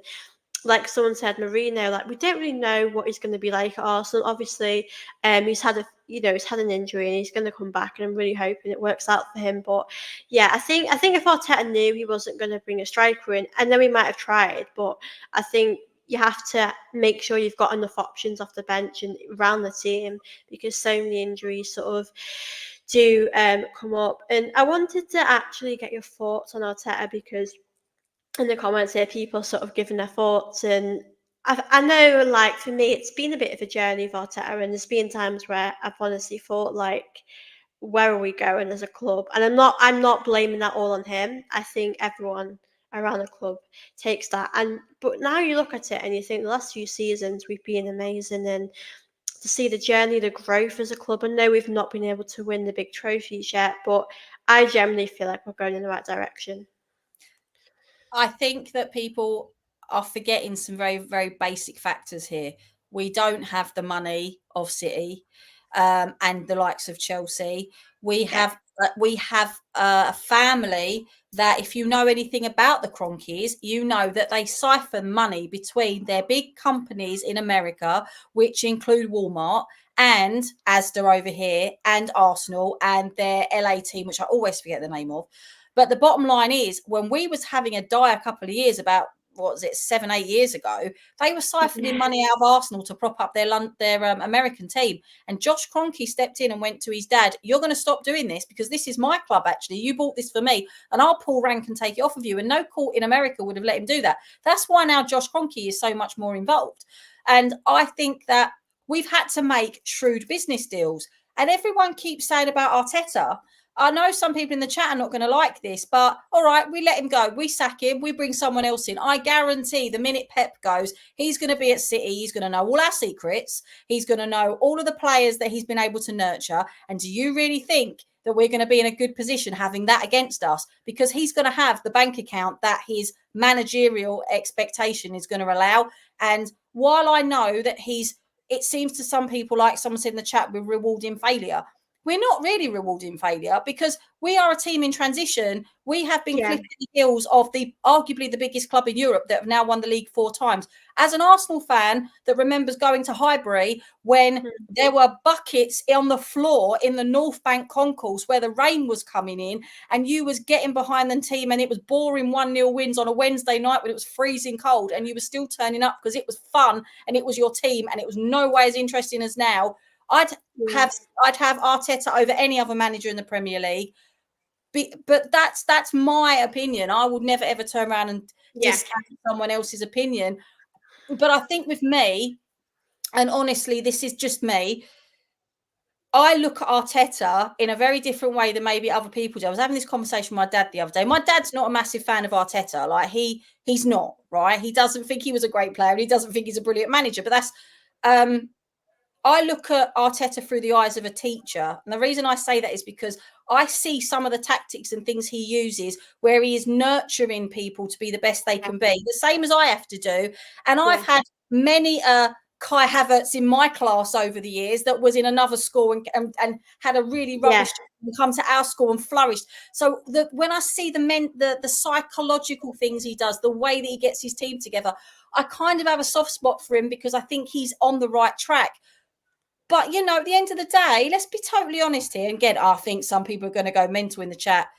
like someone said, Marino, like we don't really know what he's going to be like at Arsenal. Obviously, he's had he's had an injury and he's going to come back, and I'm really hoping it works out for him. But yeah, I think if Arteta knew he wasn't going to bring a striker in, and then we might have tried, but I think you have to make sure you've got enough options off the bench and around the team because so many injuries sort of do come up. And I wanted to actually get your thoughts on Arteta because in the comments here, people sort of giving their thoughts, and I know, like for me, it's been a bit of a journey of Arteta, and there's been times where I've honestly thought, like, where are we going as a club? And I'm not blaming that all on him. I think everyone around the club takes that, and but now you look at it and you think the last few seasons we've been amazing, and to see the journey, the growth as a club. I know we've not been able to win the big trophies yet, but I generally feel like we're going in the right direction. I think that people are forgetting some very, very basic factors here. We don't have the money of City and the likes of Chelsea. We Yeah. have a family that, if you know anything about the Cronkies, you know that they siphon money between their big companies in America, which include Walmart and Asda over here, and Arsenal and their LA team, which I always forget the name of. But the bottom line is, when we was having a dire couple of years, about what was it, 7-8 years ago, they were siphoning money out of Arsenal to prop up their American team. And Josh Kroenke stepped in and went to his dad, "You're going to stop doing this because this is my club. Actually, you bought this for me, and I'll pull rank and take it off of you." And no court in America would have let him do that. That's why now Josh Kroenke is so much more involved. And I think that we've had to make shrewd business deals. And everyone keeps saying about Arteta, I know some people in the chat are not going to like this, but all right, we let him go. We sack him. We bring someone else in. I guarantee the minute Pep goes, he's going to be at City. He's going to know all our secrets. He's going to know all of the players that he's been able to nurture. And do you really think that we're going to be in a good position having that against us? Because he's going to have the bank account that his managerial expectation is going to allow. And while I know that it seems to some people, like someone said in the chat, we're rewarding failure. We're not really rewarding failure because we are a team in transition. We have been Yeah. clipping the heels of arguably the biggest club in Europe that have now won the league 4 times. As an Arsenal fan that remembers going to Highbury when there were buckets on the floor in the North Bank concourse where the rain was coming in, and you was getting behind the team, and it was boring 1-0 wins on a Wednesday night when it was freezing cold, and you were still turning up because it was fun and it was your team, and it was no way as interesting as now. I'd have Arteta over any other manager in the Premier League. But that's my opinion. I would never ever turn around and discount someone else's opinion. But I think with me, and honestly, this is just me, I look at Arteta in a very different way than maybe other people do. I was having this conversation with my dad the other day. My dad's not a massive fan of Arteta. Like he's not, right? He doesn't think he was a great player. And he doesn't think he's a brilliant manager. But that's I look at Arteta through the eyes of a teacher. And the reason I say that is because I see some of the tactics and things he uses where he is nurturing people to be the best they can be, the same as I have to do. And I've had many Kai Havertz in my class over the years that was in another school and had a really rubbish and come to our school and flourished. So when I see the psychological things he does, the way that he gets his team together, I kind of have a soft spot for him because I think he's on the right track. But, at the end of the day, let's be totally honest here. And again, I think some people are going to go mental in the chat.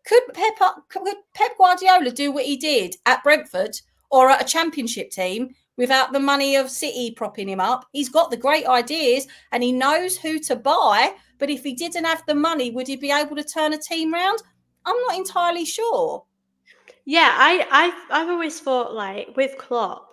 Could Pep Guardiola do what he did at Brentford or at a championship team without the money of City propping him up? He's got the great ideas and he knows who to buy. But if he didn't have the money, would he be able to turn a team round? I'm not entirely sure. Yeah, I've always thought like with Klopp,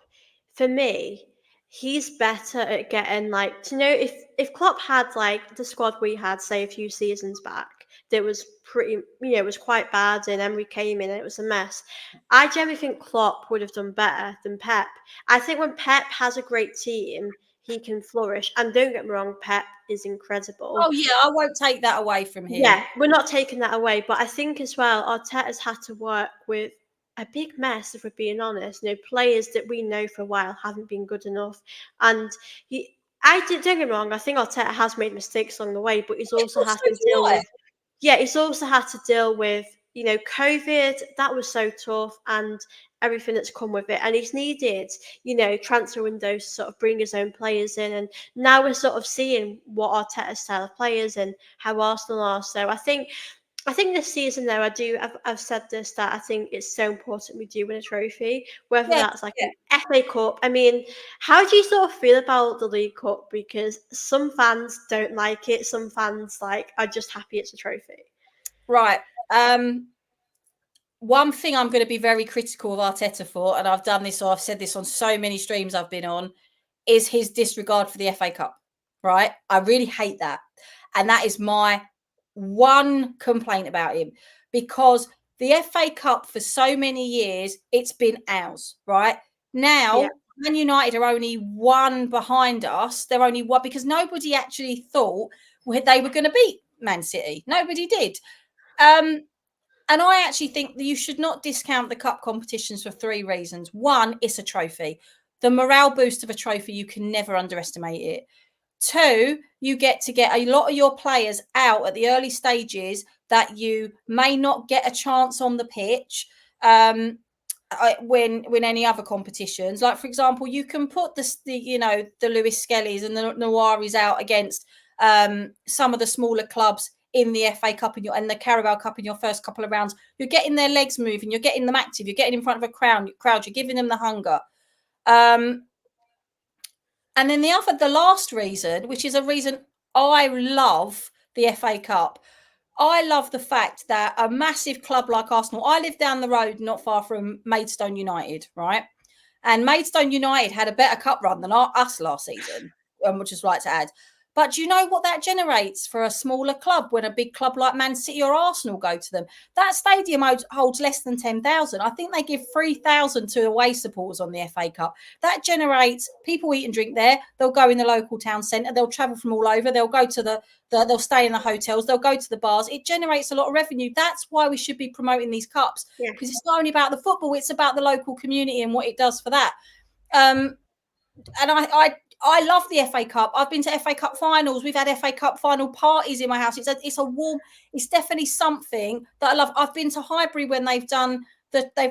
for me, he's better at getting like if Klopp had like the squad we had say a few seasons back that was pretty it was quite bad and Emery came in and it was a mess. I generally think Klopp would have done better than Pep. I think when Pep has a great team, he can flourish. And don't get me wrong, Pep is incredible. Oh yeah, I won't take that away from him. Yeah, we're not taking that away, but I think as well, Arteta's had to work with a big mess, if we're being honest. You know, players that we know for a while haven't been good enough, and don't get me wrong. I think Arteta has made mistakes along the way, but he's Yeah, also had so to do deal I. with, yeah, he's also had to deal with, you know, COVID. That was so tough, and everything that's come with it. And he's needed, you know, transfer windows to sort of bring his own players in. And now we're sort of seeing what Arteta's style of players and how Arsenal are. So I think this season though, I've said this, that I think it's so important we do win a trophy, whether Yeah, that's like yeah. an FA Cup. I mean, how do you sort of feel about the League Cup? Because some fans don't like it, some fans like are just happy it's a trophy. Right. One thing I'm going to be very critical of Arteta for, and I've done this or I've said this on so many streams I've been on, is his disregard for the FA Cup. Right? I really hate that. And that is my one complaint about him, because the FA Cup for so many years, it's been ours, right? Yeah, Now, Man United are only one behind us. They're only one because nobody actually thought they were going to beat Man City. Nobody did. And I actually think that you should not discount the cup competitions for three reasons. One, it's a trophy. The morale boost of a trophy, you can never underestimate it. Two, you get to get a lot of your players out at the early stages that you may not get a chance on the pitch when any other competitions. Like for example, you can put the Lewis Skellies and the Nawaris out against some of the smaller clubs in the FA Cup and the Carabao Cup in your first couple of rounds. You're getting their legs moving, you're getting them active, you're getting in front of a crowd, you're giving them the hunger. And then the last reason, which is a reason I love the FA Cup, I love the fact that a massive club like Arsenal, I live down the road not far from Maidstone United, right? And Maidstone United had a better cup run than us last season, which is right to add. But do you know what that generates for a smaller club when a big club like Man City or Arsenal go to them? That stadium holds less than 10,000. I think they give 3,000 to away supporters on the FA Cup. That generates people eat and drink there. They'll go in the local town centre. They'll travel from all over. They'll go to they'll stay in the hotels. They'll go to the bars. It generates a lot of revenue. That's why we should be promoting these cups, yeah. because it's not only about the football, it's about the local community and what it does for that. And I love the FA Cup. I've been to FA Cup finals. We've had FA Cup final parties in my house. It's definitely something that I love. I've been to Highbury when they've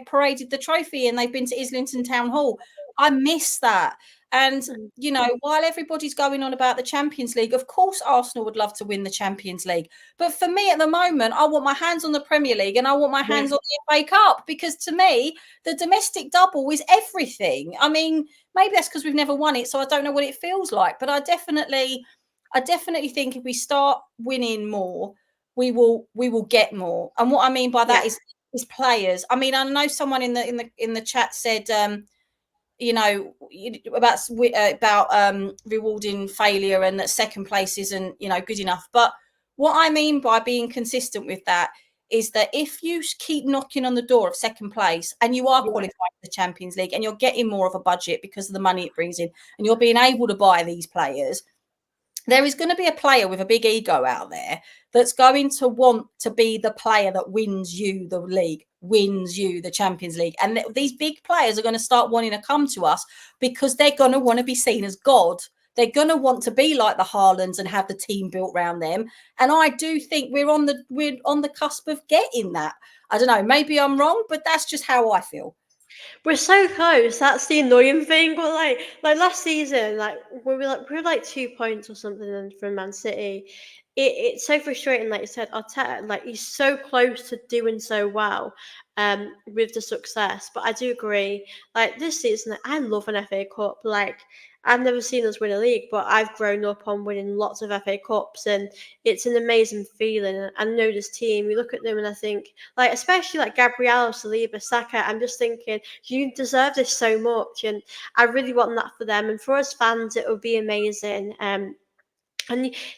paraded the trophy, and they've been to Islington Town Hall. I miss that. And Mm. while everybody's going on about the Champions League, of course Arsenal would love to win the Champions League. But for me at the moment, I want my hands on the Premier League and I want my hands on the FA Cup, because to me, the domestic double is everything. I mean, maybe that's because we've never won it, so I don't know what it feels like. But I definitely think if we start winning more, we will get more. And what I mean by that is players. I mean, I know someone in the chat said, about rewarding failure and that second place isn't good enough. But what I mean by being consistent with that is that if you keep knocking on the door of second place and you are qualifying for the Champions League and you're getting more of a budget because of the money it brings in and you're being able to buy these players, there is going to be a player with a big ego out there that's going to want to be the player that wins you the league, wins you the Champions League. And these big players are going to start wanting to come to us because they're going to want to be seen as God. They're going to want to be like the Haalands and have the team built around them. And I do think we're on the cusp of getting that. I don't know, maybe I'm wrong, but that's just how I feel. We're so close. That's the annoying thing. But like last season, like we were like 2 points or something from Man City. It's so frustrating. Like you said, Arteta, like he's so close to doing so well, with the success. But I do agree. Like this season, like, I love an FA Cup. Like I've never seen us win a league, but I've grown up on winning lots of FA Cups, and it's an amazing feeling. I know this team. You look at them, and I think, like, especially like Gabriel, Saliba, Saka. I'm just thinking, you deserve this so much, and I really want that for them. And for us fans, it will be amazing. And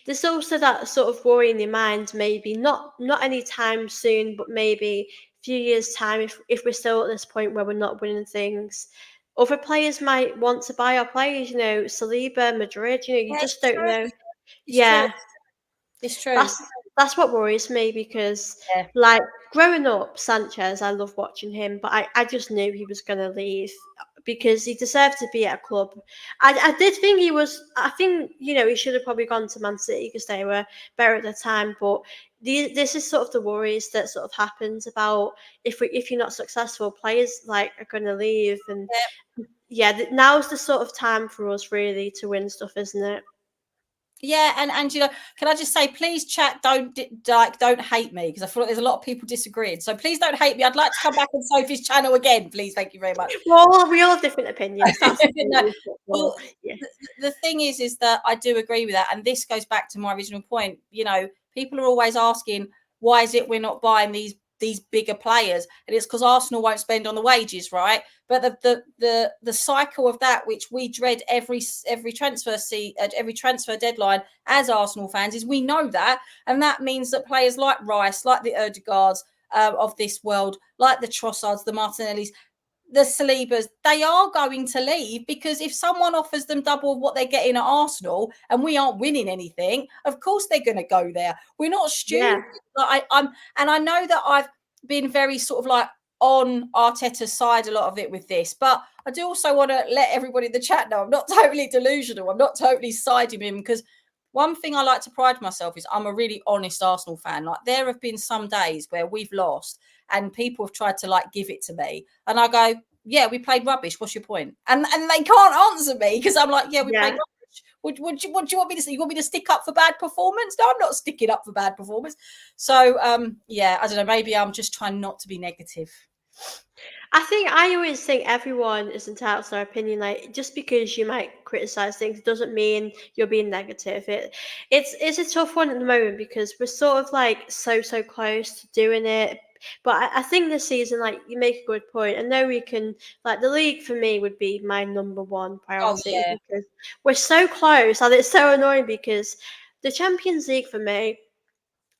there's also that sort of worry in your mind, maybe not anytime soon, but maybe a few years time, if we're still at this point where we're not winning things, other players might want to buy our players, Saliba, Madrid, you Yeah, just it's don't true. know. It's true. Yeah, It's true. that's what worries me because, Yeah. like, growing up, Sanchez, I love watching him, but I just knew he was going to leave because he deserved to be at a club. I did think I think, he should have probably gone to Man City because they were better at the time, but this is sort of the worries that sort of happens about if you're not successful, players like are going to leave, and yeah, now's the sort of time for us really to win stuff, isn't it? Yeah, and can I just say, please, chat, don't hate me, because I feel like there's a lot of people disagreeing. So please don't hate me. I'd like to come back on Sophie's channel again, please. Thank you very much. Well, we all have different opinions. That's the No, beauty of football. well, Yeah, the thing is that I do agree with that, and this goes back to my original point. People are always asking, why is it we're not buying these bigger players? And it's because Arsenal won't spend on the wages, right? But the cycle of that, which we dread every every transfer deadline as Arsenal fans, is we know that, and that means that players like Rice, like the Odegaards of this world, like the Trossards, the Martinellis, the Salibas, they are going to leave, because if someone offers them double what they're getting at Arsenal and we aren't winning anything, of course they're going to go there. We're not yeah, stupid. And I know that I've been very sort of like on Arteta's side a lot of it with this, but I do also want to let everybody in the chat know I'm not totally delusional. I'm not totally siding with him, because one thing I like to pride myself is I'm a really honest Arsenal fan. Like, there have been some days where we've lost and people have tried to like give it to me, and I go, yeah, we played rubbish. What's your point? And they can't answer me, because I'm like, yeah, we played yeah. rubbish. What do you want me to say? You want me to stick up for bad performance? No, I'm not sticking up for bad performance. So yeah, I don't know. Maybe I'm just trying not to be negative. I always think everyone is entitled to their opinion. Like, just because you might criticize things doesn't mean you're being negative. It's a tough one at the moment because we're sort of like so close to doing it. But I think this season, like, you make a good point. I know we can, like, the league for me would be my number one Oh priority yeah, because we're so close, and it's so annoying because the Champions League for me,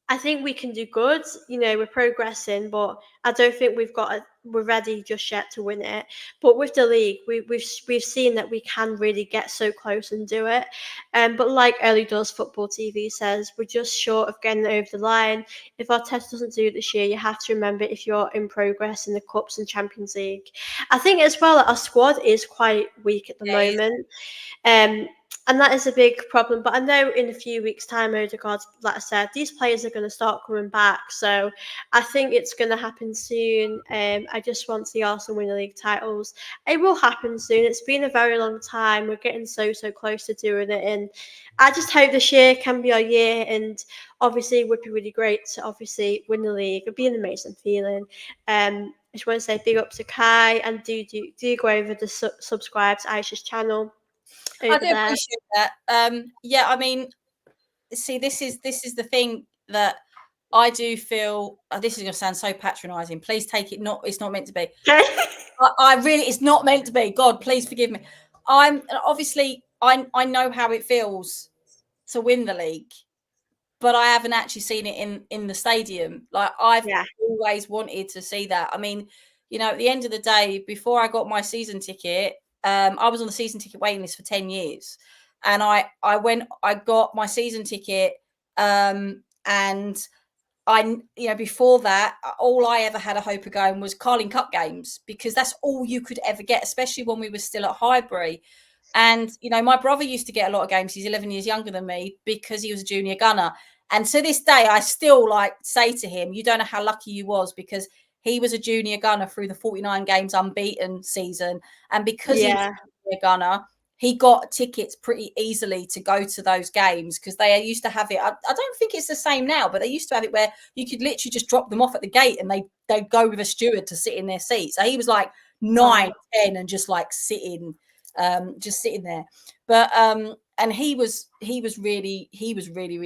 I think we can do good. We're progressing, but I don't think we're ready just yet to win it. But with the league, we've seen that we can really get so close and do it. But like Early Doors Football TV says, we're just short of getting over the line. If our test doesn't do it this year, you have to remember if you're in progress in the Cups and Champions League. I think as well that our squad is quite weak at the yeah, moment. Um, and that is a big problem. But I know in a few weeks' time, Odegaard, like I said, these players are going to start coming back. So I think it's going to happen soon. I just want to see Arsenal win the league titles. It will happen soon. It's been a very long time. We're getting so close to doing it, and I just hope this year can be our year. And obviously, it would be really great to obviously win the league. It'd be an amazing feeling. I just want to say big up to Kai, and do go over to subscribe to Ayse's channel I over do there. appreciate that. Yeah, I mean, see, this is the thing that I do feel. This is going to sound so patronising. Please take it not. It's not meant to be. I really, it's not meant to be. God, please forgive me. I'm obviously, I know how it feels to win the league, but I haven't actually seen it in the stadium. Like, I've Yeah, always wanted to see that. I mean, at the end of the day, before I got my season ticket, I was on the season ticket waiting list for 10 years, and I got my season ticket, and before that, all I ever had a hope of going was Carling Cup games, because that's all you could ever get, especially when we were still at Highbury. And, my brother used to get a lot of games. He's 11 years younger than me, because he was a junior gunner. And to this day, I still like say to him, you don't know how lucky you was, because he was a junior gunner through the 49 games unbeaten season. And because he was yeah, a junior gunner, he got tickets pretty easily to go to those games, because they used to have it. I don't think it's the same now, but they used to have it where you could literally just drop them off at the gate and they'd go with a steward to sit in their seat. So he was like 9, oh, 10 and just like sitting there. But and he was really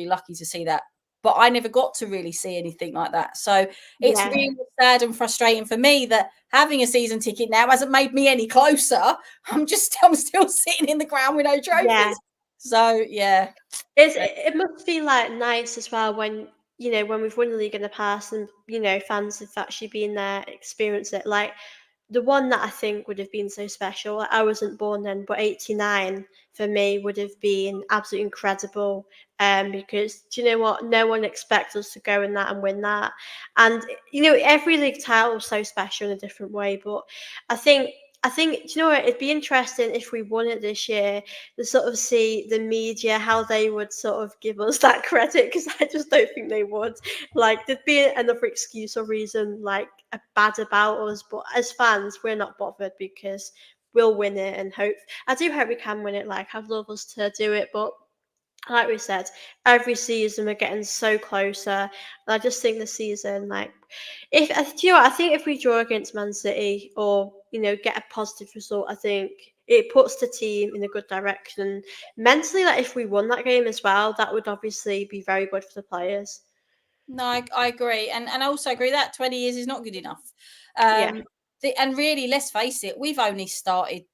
lucky to see that. But I never got to really see anything like that. So it's yeah, really sad and frustrating for me that having a season ticket now hasn't made me any closer. I'm still sitting in the ground with no yeah. trophies. So yeah. It must feel like nice as well when when we've won the league in the past, and fans have actually been there, experienced it. Like, the one that I think would have been so special, I wasn't born then, but 89 for me would have been absolutely incredible. Because do you know what? No one expects us to go in that and win that. And every league title was so special in a different way. But I think do you know what? It'd be interesting if we won it this year to sort of see the media how they would sort of give us that credit, because I just don't think they would. Like, there'd be another excuse or reason like bad about us, but as fans, we're not bothered because we'll win it and hope. I do hope we can win it. Like, I'd love us to do it, but like we said, every season we're getting so closer. And I just think the season, like, if do you know what, I think if we draw against Man City or get a positive result, I think it puts the team in a good direction. Mentally, like if we won that game as well, that would obviously be very good for the players. No, I agree, and I also agree that 20 years is not good enough. Yeah, And really, let's face it, we've only started.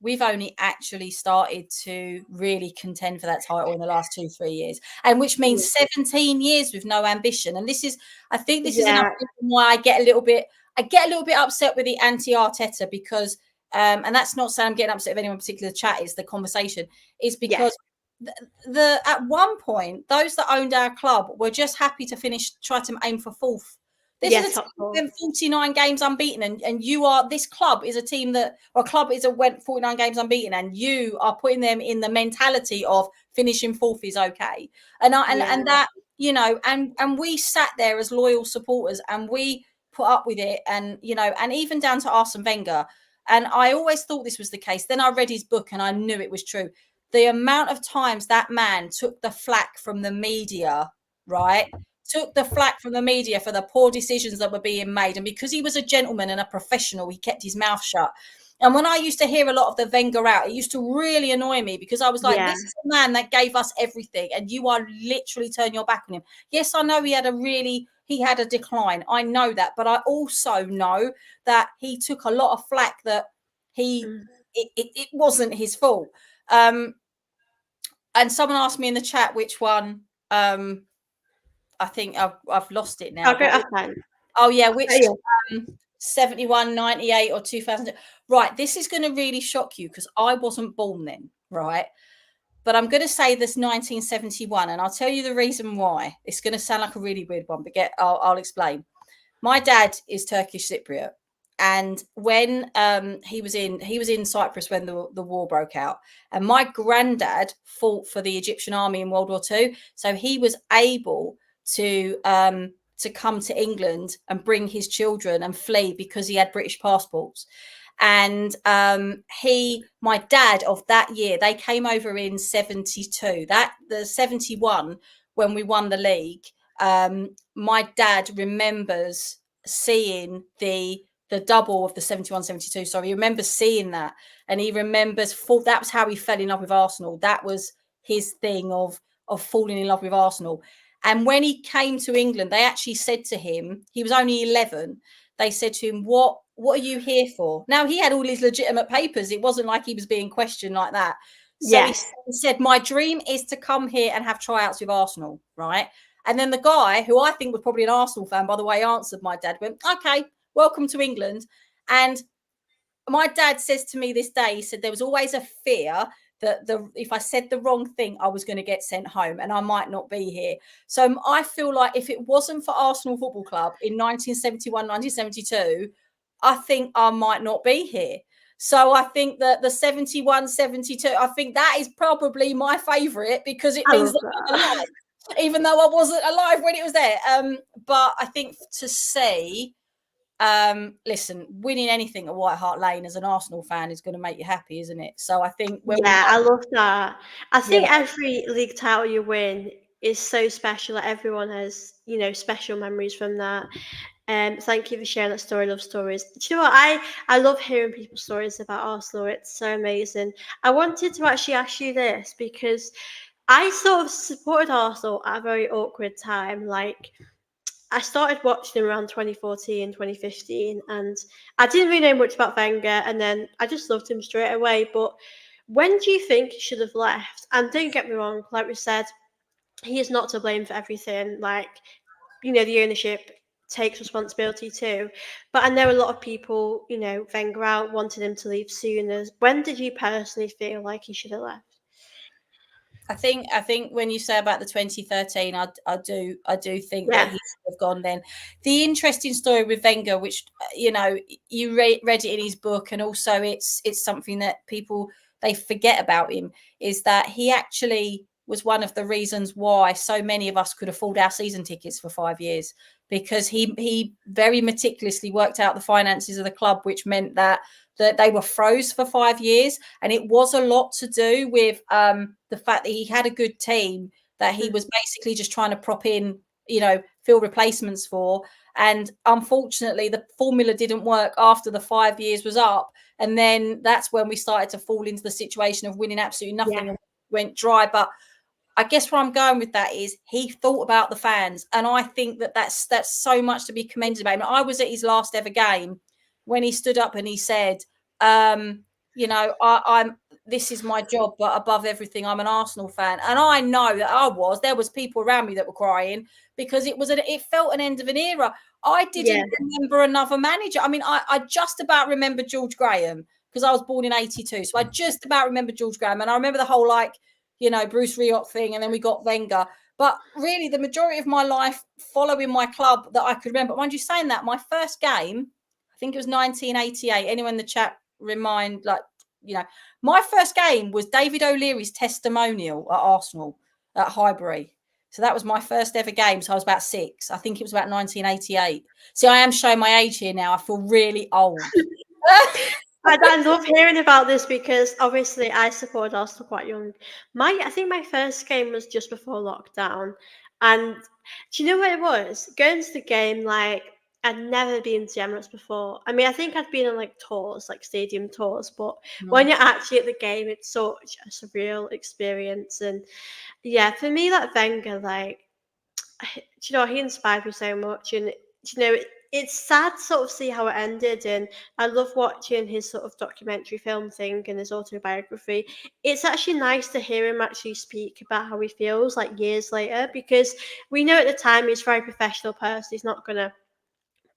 We've only actually started to really contend for that title in the last 2-3 years, and which means 17 years with no ambition. And I think this is another yeah, reason why I get a little bit upset with the anti-Arteta, because and that's not saying I'm getting upset with anyone in particular chat, it's the conversation, is yeah, because the at one point those that owned our club were just happy to try to aim for fourth. This yeah. is a Top team that four. went 49 games unbeaten, and this club is a team that, or a club is went 49 games unbeaten, and you are putting them in the mentality of finishing fourth is okay. Yeah, And that, and we sat there as loyal supporters and we put up with it, and and even down to Arsene Wenger. And I always thought this was the case. Then I read his book and I knew it was true. The amount of times that man took the flack from the media, right? Took the flack from the media for the poor decisions that were being made. And because he was a gentleman and a professional, he kept his mouth shut. And when I used to hear a lot of the Wenger out, it used to really annoy me, because I was like, yeah, this is a man that gave us everything, and you are literally turning your back on him. Yes, I know he had a decline. I know that. But I also know that he took a lot of flack that mm. it wasn't his fault. And someone asked me in the chat which one. I think I've lost it now. I'll go But offline. oh yeah, Oh, which yeah. 71, 98 or 2000? Right, this is going to really shock you because I wasn't born then, right? But I'm going to say this 1971, and I'll tell you the reason why. It's going to sound like a really weird one, but I'll explain. My dad is Turkish Cypriot, and when he was in Cyprus when the war broke out, and my granddad fought for the Egyptian army in World War II, so he was able to come to England and bring his children and flee because he had British passports. And my dad of that year, they came over in 72. The 71 when we won the league. My dad remembers seeing the double of the 71-72. So he remembers seeing that, and he remembers that was how he fell in love with Arsenal. That was his thing of falling in love with Arsenal. And when he came to England, they actually said to him, he was only 11. They said to him, what are you here for? Now, he had all his legitimate papers. It wasn't like he was being questioned like that. So he Yes. said, my dream is to come here and have tryouts with Arsenal, right? And then the guy, who I think was probably an Arsenal fan, by the way, answered my dad, went, okay, welcome to England. And my dad says to me this day, he said there was always a fear that if I said the wrong thing, I was going to get sent home and I might not be here. So I feel like if it wasn't for Arsenal Football Club in 1971, 1972, I think I might not be here. So I think that the 71, 72, I think that is probably my favourite, because it I means love that I'm that. alive, even though I wasn't alive when it was there. But I think to see, listen, winning anything at White Hart Lane as an Arsenal fan is going to make you happy, isn't it? So I think when we Yeah, I love that. I you think know, every league title you win is so special. Like everyone has, special memories from that. Thank you for sharing that story. Love stories. Do you know what? I love hearing people's stories about Arsenal. It's so amazing. I wanted to actually ask you this because I sort of supported Arsenal at a very awkward time. Like, I started watching him around 2014, 2015, and I didn't really know much about Wenger, and then I just loved him straight away. But when do you think he should have left? And don't get me wrong, like we said, he is not to blame for everything. Like, the ownership takes responsibility too. But I know a lot of people, you know, Wenger out wanted him to leave sooner. When did you personally feel like he should have left? I think when you say about the 2013, I do think that Yeah, he should have gone then. The interesting story with Wenger, which you know, you read it in his book, and also it's something that people they forget about him, is that he actually was one of the reasons why so many of us could afford our season tickets for 5 years, because he very meticulously worked out the finances of the club, which meant that they were froze for 5 years. And it was a lot to do with the fact that he had a good team that he was basically just trying to prop in, fill replacements for. And unfortunately, the formula didn't work after the 5 years was up. And then that's when we started to fall into the situation of winning absolutely nothing yeah, and went dry. But I guess where I'm going with that is he thought about the fans, and I think that's so much to be commended about him. I was at his last ever game when he stood up and he said, I'm this is my job, but above everything, I'm an Arsenal fan, and I know that there was people around me that were crying because it felt an end of an era. I yeah, didn't remember another manager. I mean, I just about remember George Graham because I was born in '82, so I just about remember George Graham, and I remember the whole Bruce Rioch thing, and then we got Wenger. But really, the majority of my life following my club that I could remember. But mind you, saying that, my first game, I think it was 1988. Anyone in the chat remind, my first game was David O'Leary's testimonial at Arsenal at Highbury. So that was my first ever game. So I was about 6. I think it was about 1988. See, I am showing my age here now. I feel really old. I love hearing about this because obviously I supported Arsenal quite young. I think my first game was just before lockdown, and do you know what it was? Going to the game, like I'd never been to Emirates before. I mean, I think I'd been on like tours, like stadium tours, but when you're actually at the game, it's such a surreal experience. And yeah, for me, like Wenger, like do you know, he inspired me so much, and it's sad to sort of see how it ended. And I love watching his sort of documentary film thing and his autobiography. It's actually nice to hear him actually speak about how he feels like years later, because we know at the time he's a very professional person. He's not gonna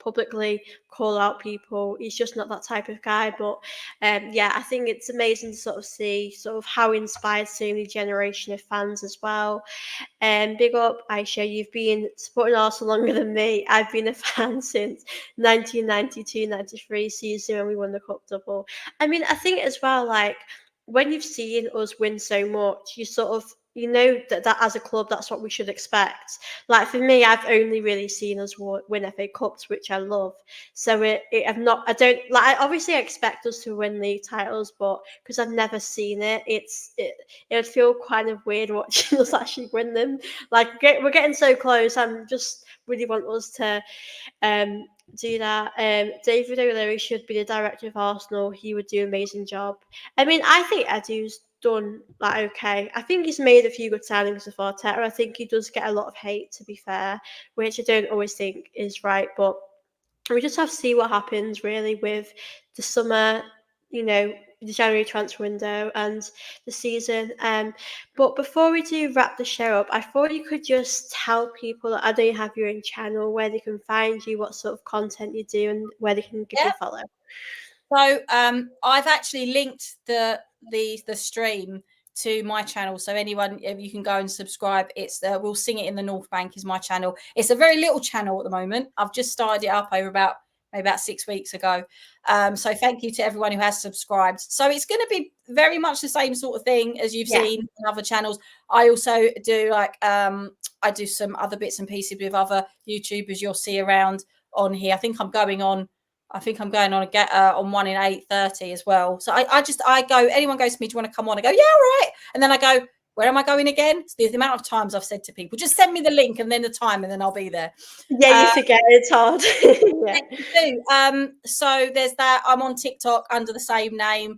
publicly call out people. He's just not that type of guy. But yeah, I think it's amazing to sort of see sort of how he inspired so many generation of fans as well. Big up, Ayse. You've been supporting Arsenal longer than me. I've been a fan since 1992-93 season when we won the Cup double. I mean, I think as well, like, when you've seen us win so much, you sort of, that as a club, that's what we should expect. Like, for me, I've only really seen us win FA Cups, which I love. So I don't, like, I obviously expect us to win league titles, but because I've never seen it, it would feel kind of weird watching us actually win them. Like we're getting so close. I'm just really want us to um, do that. David O'Leary should be the director of Arsenal. He would do an amazing job. I mean, I think Edu's done like okay. I think he's made a few good signings with Arteta. I think he does get a lot of hate, to be fair, which I don't always think is right. But we just have to see what happens really with the summer, the January transfer window and the season. But before we do wrap the show up, I thought you could just tell people that I know you have your own channel, where they can find you, what sort of content you do, and where they can give you Yeah. a follow. So I've actually linked the stream to my channel, so anyone, if you can go and subscribe. It's We'll Sing It in the North Bank is my channel. It's a very little channel at the moment. I've just started it up over maybe about 6 weeks ago. So thank you to everyone who has subscribed. So it's going to be very much the same sort of thing as you've seen in other channels. I also do I do some other bits and pieces with other YouTubers you'll see around on here. I think I'm going on on one in 8:30 as well. So I go, anyone goes to me, do you want to come on? I go, yeah, all right. And then I go, where am I going again? It's the amount of times I've said to people, just send me the link and then the time, and then I'll be there. Yeah, you forget it's hard. So there's that. I'm on TikTok under the same name.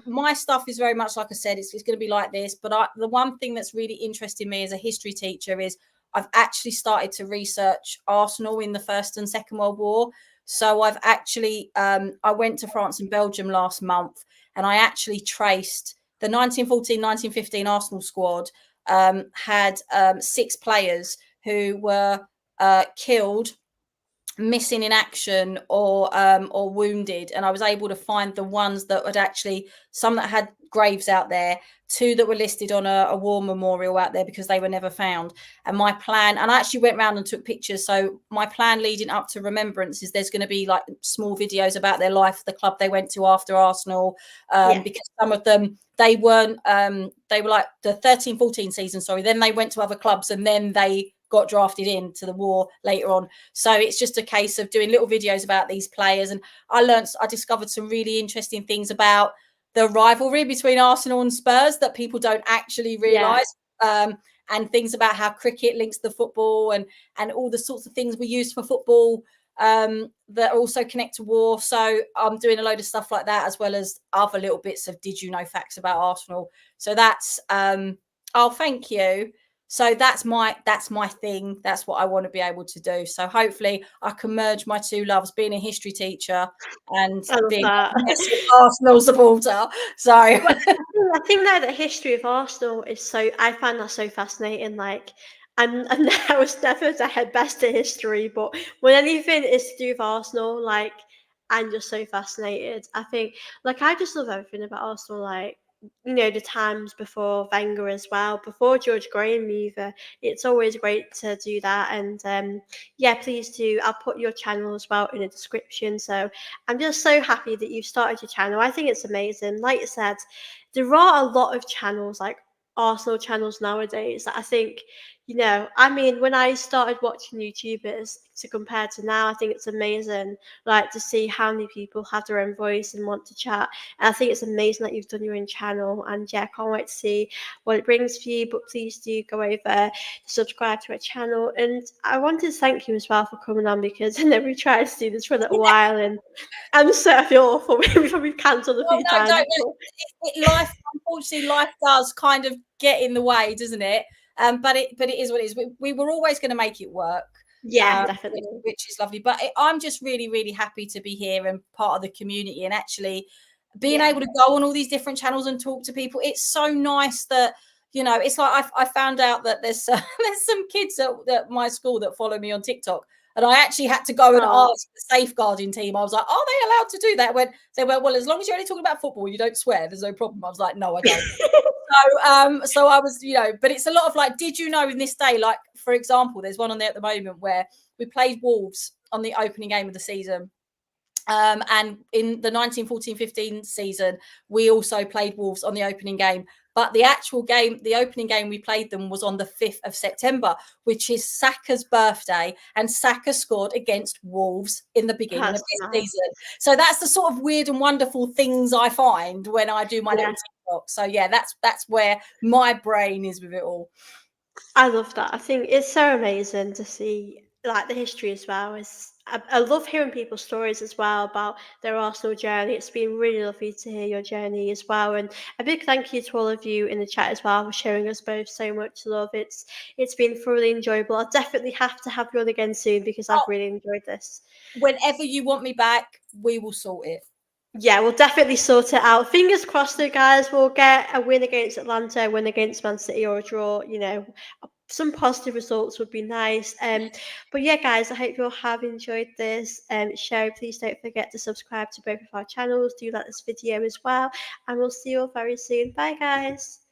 My stuff is very much, like I said, it's going to be like this. But the one thing that's really interesting me as a history teacher is I've actually started to research Arsenal in the First and Second World War. So I've actually, I went to France and Belgium last month, and I actually traced the 1914-1915 Arsenal squad. Had 6 players who were killed missing in action or wounded, and I was able to find the ones that had actually, some that had graves out there, 2 that were listed on a war memorial out there because they were never found. And my plan, and I actually went around and took pictures, so my plan leading up to remembrance is there's going to be like small videos about their life, the club they went to after Arsenal, because some of them, they weren't they were like the 13-14 season, sorry, then they went to other clubs and then they got drafted into the war later on. So it's just a case of doing little videos about these players. And I discovered some really interesting things about the rivalry between Arsenal and Spurs that people don't actually realise. And things about how cricket links the football, and all the sorts of things we use for football that also connect to war. So I'm doing a load of stuff like that, as well as other little bits of did you know facts about Arsenal. So that's oh, thank you. So that's my thing. That's what I want to be able to do. So hopefully I can merge my 2 loves, being a history teacher and I love being that. a massive Arsenal supporter. So I think now the history of Arsenal is so, I find that so fascinating. Like, I was never the best at history, but when anything is to do with Arsenal, like, I'm just so fascinated. I think, like, I just love everything about Arsenal. Like, the times before Wenger as well, before George Graham either. It's always great to do that. And yeah, please do. I'll put your channel as well in the description. So I'm just so happy that you've started your channel. I think it's amazing. Like you said, there are a lot of channels, like Arsenal channels nowadays, that I think, I mean, when I started watching YouTubers to compare to now, I think it's amazing, like, to see how many people have their own voice and want to chat. And I think it's amazing that you've done your own channel. And yeah, I can't wait to see what it brings for you. But please do go over, subscribe to our channel. And I wanted to thank you as well for coming on, because I know we tried to do this for a little while, and I'm so, I feel awful. We've cancelled a well, few no, times. don't. Life, unfortunately, life does kind of get in the way, doesn't it? But it is what it is. We were always going to make it work, Yeah, which, definitely. is lovely. But I'm just really, really happy to be here and part of the community, and actually being Yeah. able to go on all these different channels and talk to people. It's so nice that, it's like I found out that there's there's some kids at my school that follow me on TikTok. And I actually had to go and Oh. ask the safeguarding team. I was like, "Are they allowed to do that?" When they went, "Well, as long as you're only talking about football, you don't swear. There's no problem." I was like, "No, I don't." So I was, but it's a lot of like, did you know in this day, like, for example, there's one on there at the moment where we played Wolves on the opening game of the season. And in the 1914-15 season, we also played Wolves on the opening game. But the actual game, the opening game we played them was on the 5th of September, which is Saka's birthday. And Saka scored against Wolves in the beginning of That's this nice. season. So that's the sort of weird and wonderful things I find when I do my Yeah. little TikTok. So yeah, that's where my brain is with it all. I love that. I think it's so amazing to see, like, the history as well. I love hearing people's stories as well about their Arsenal journey. It's been really lovely to hear your journey as well. And a big thank you to all of you in the chat as well for showing us both so much love. It's been thoroughly enjoyable. I'll definitely have to have you on again soon, because I've Oh, really enjoyed this. whenever you want me back, we will sort it. Yeah, we'll definitely sort it out. Fingers crossed, though, guys. We'll get a win against Atlanta, a win against Man City, or a draw. Some positive results would be nice. But yeah, guys, I hope you all have enjoyed this show. Please don't forget to subscribe to both of our channels. Do like this video as well, and we'll see you all very soon. Bye, guys.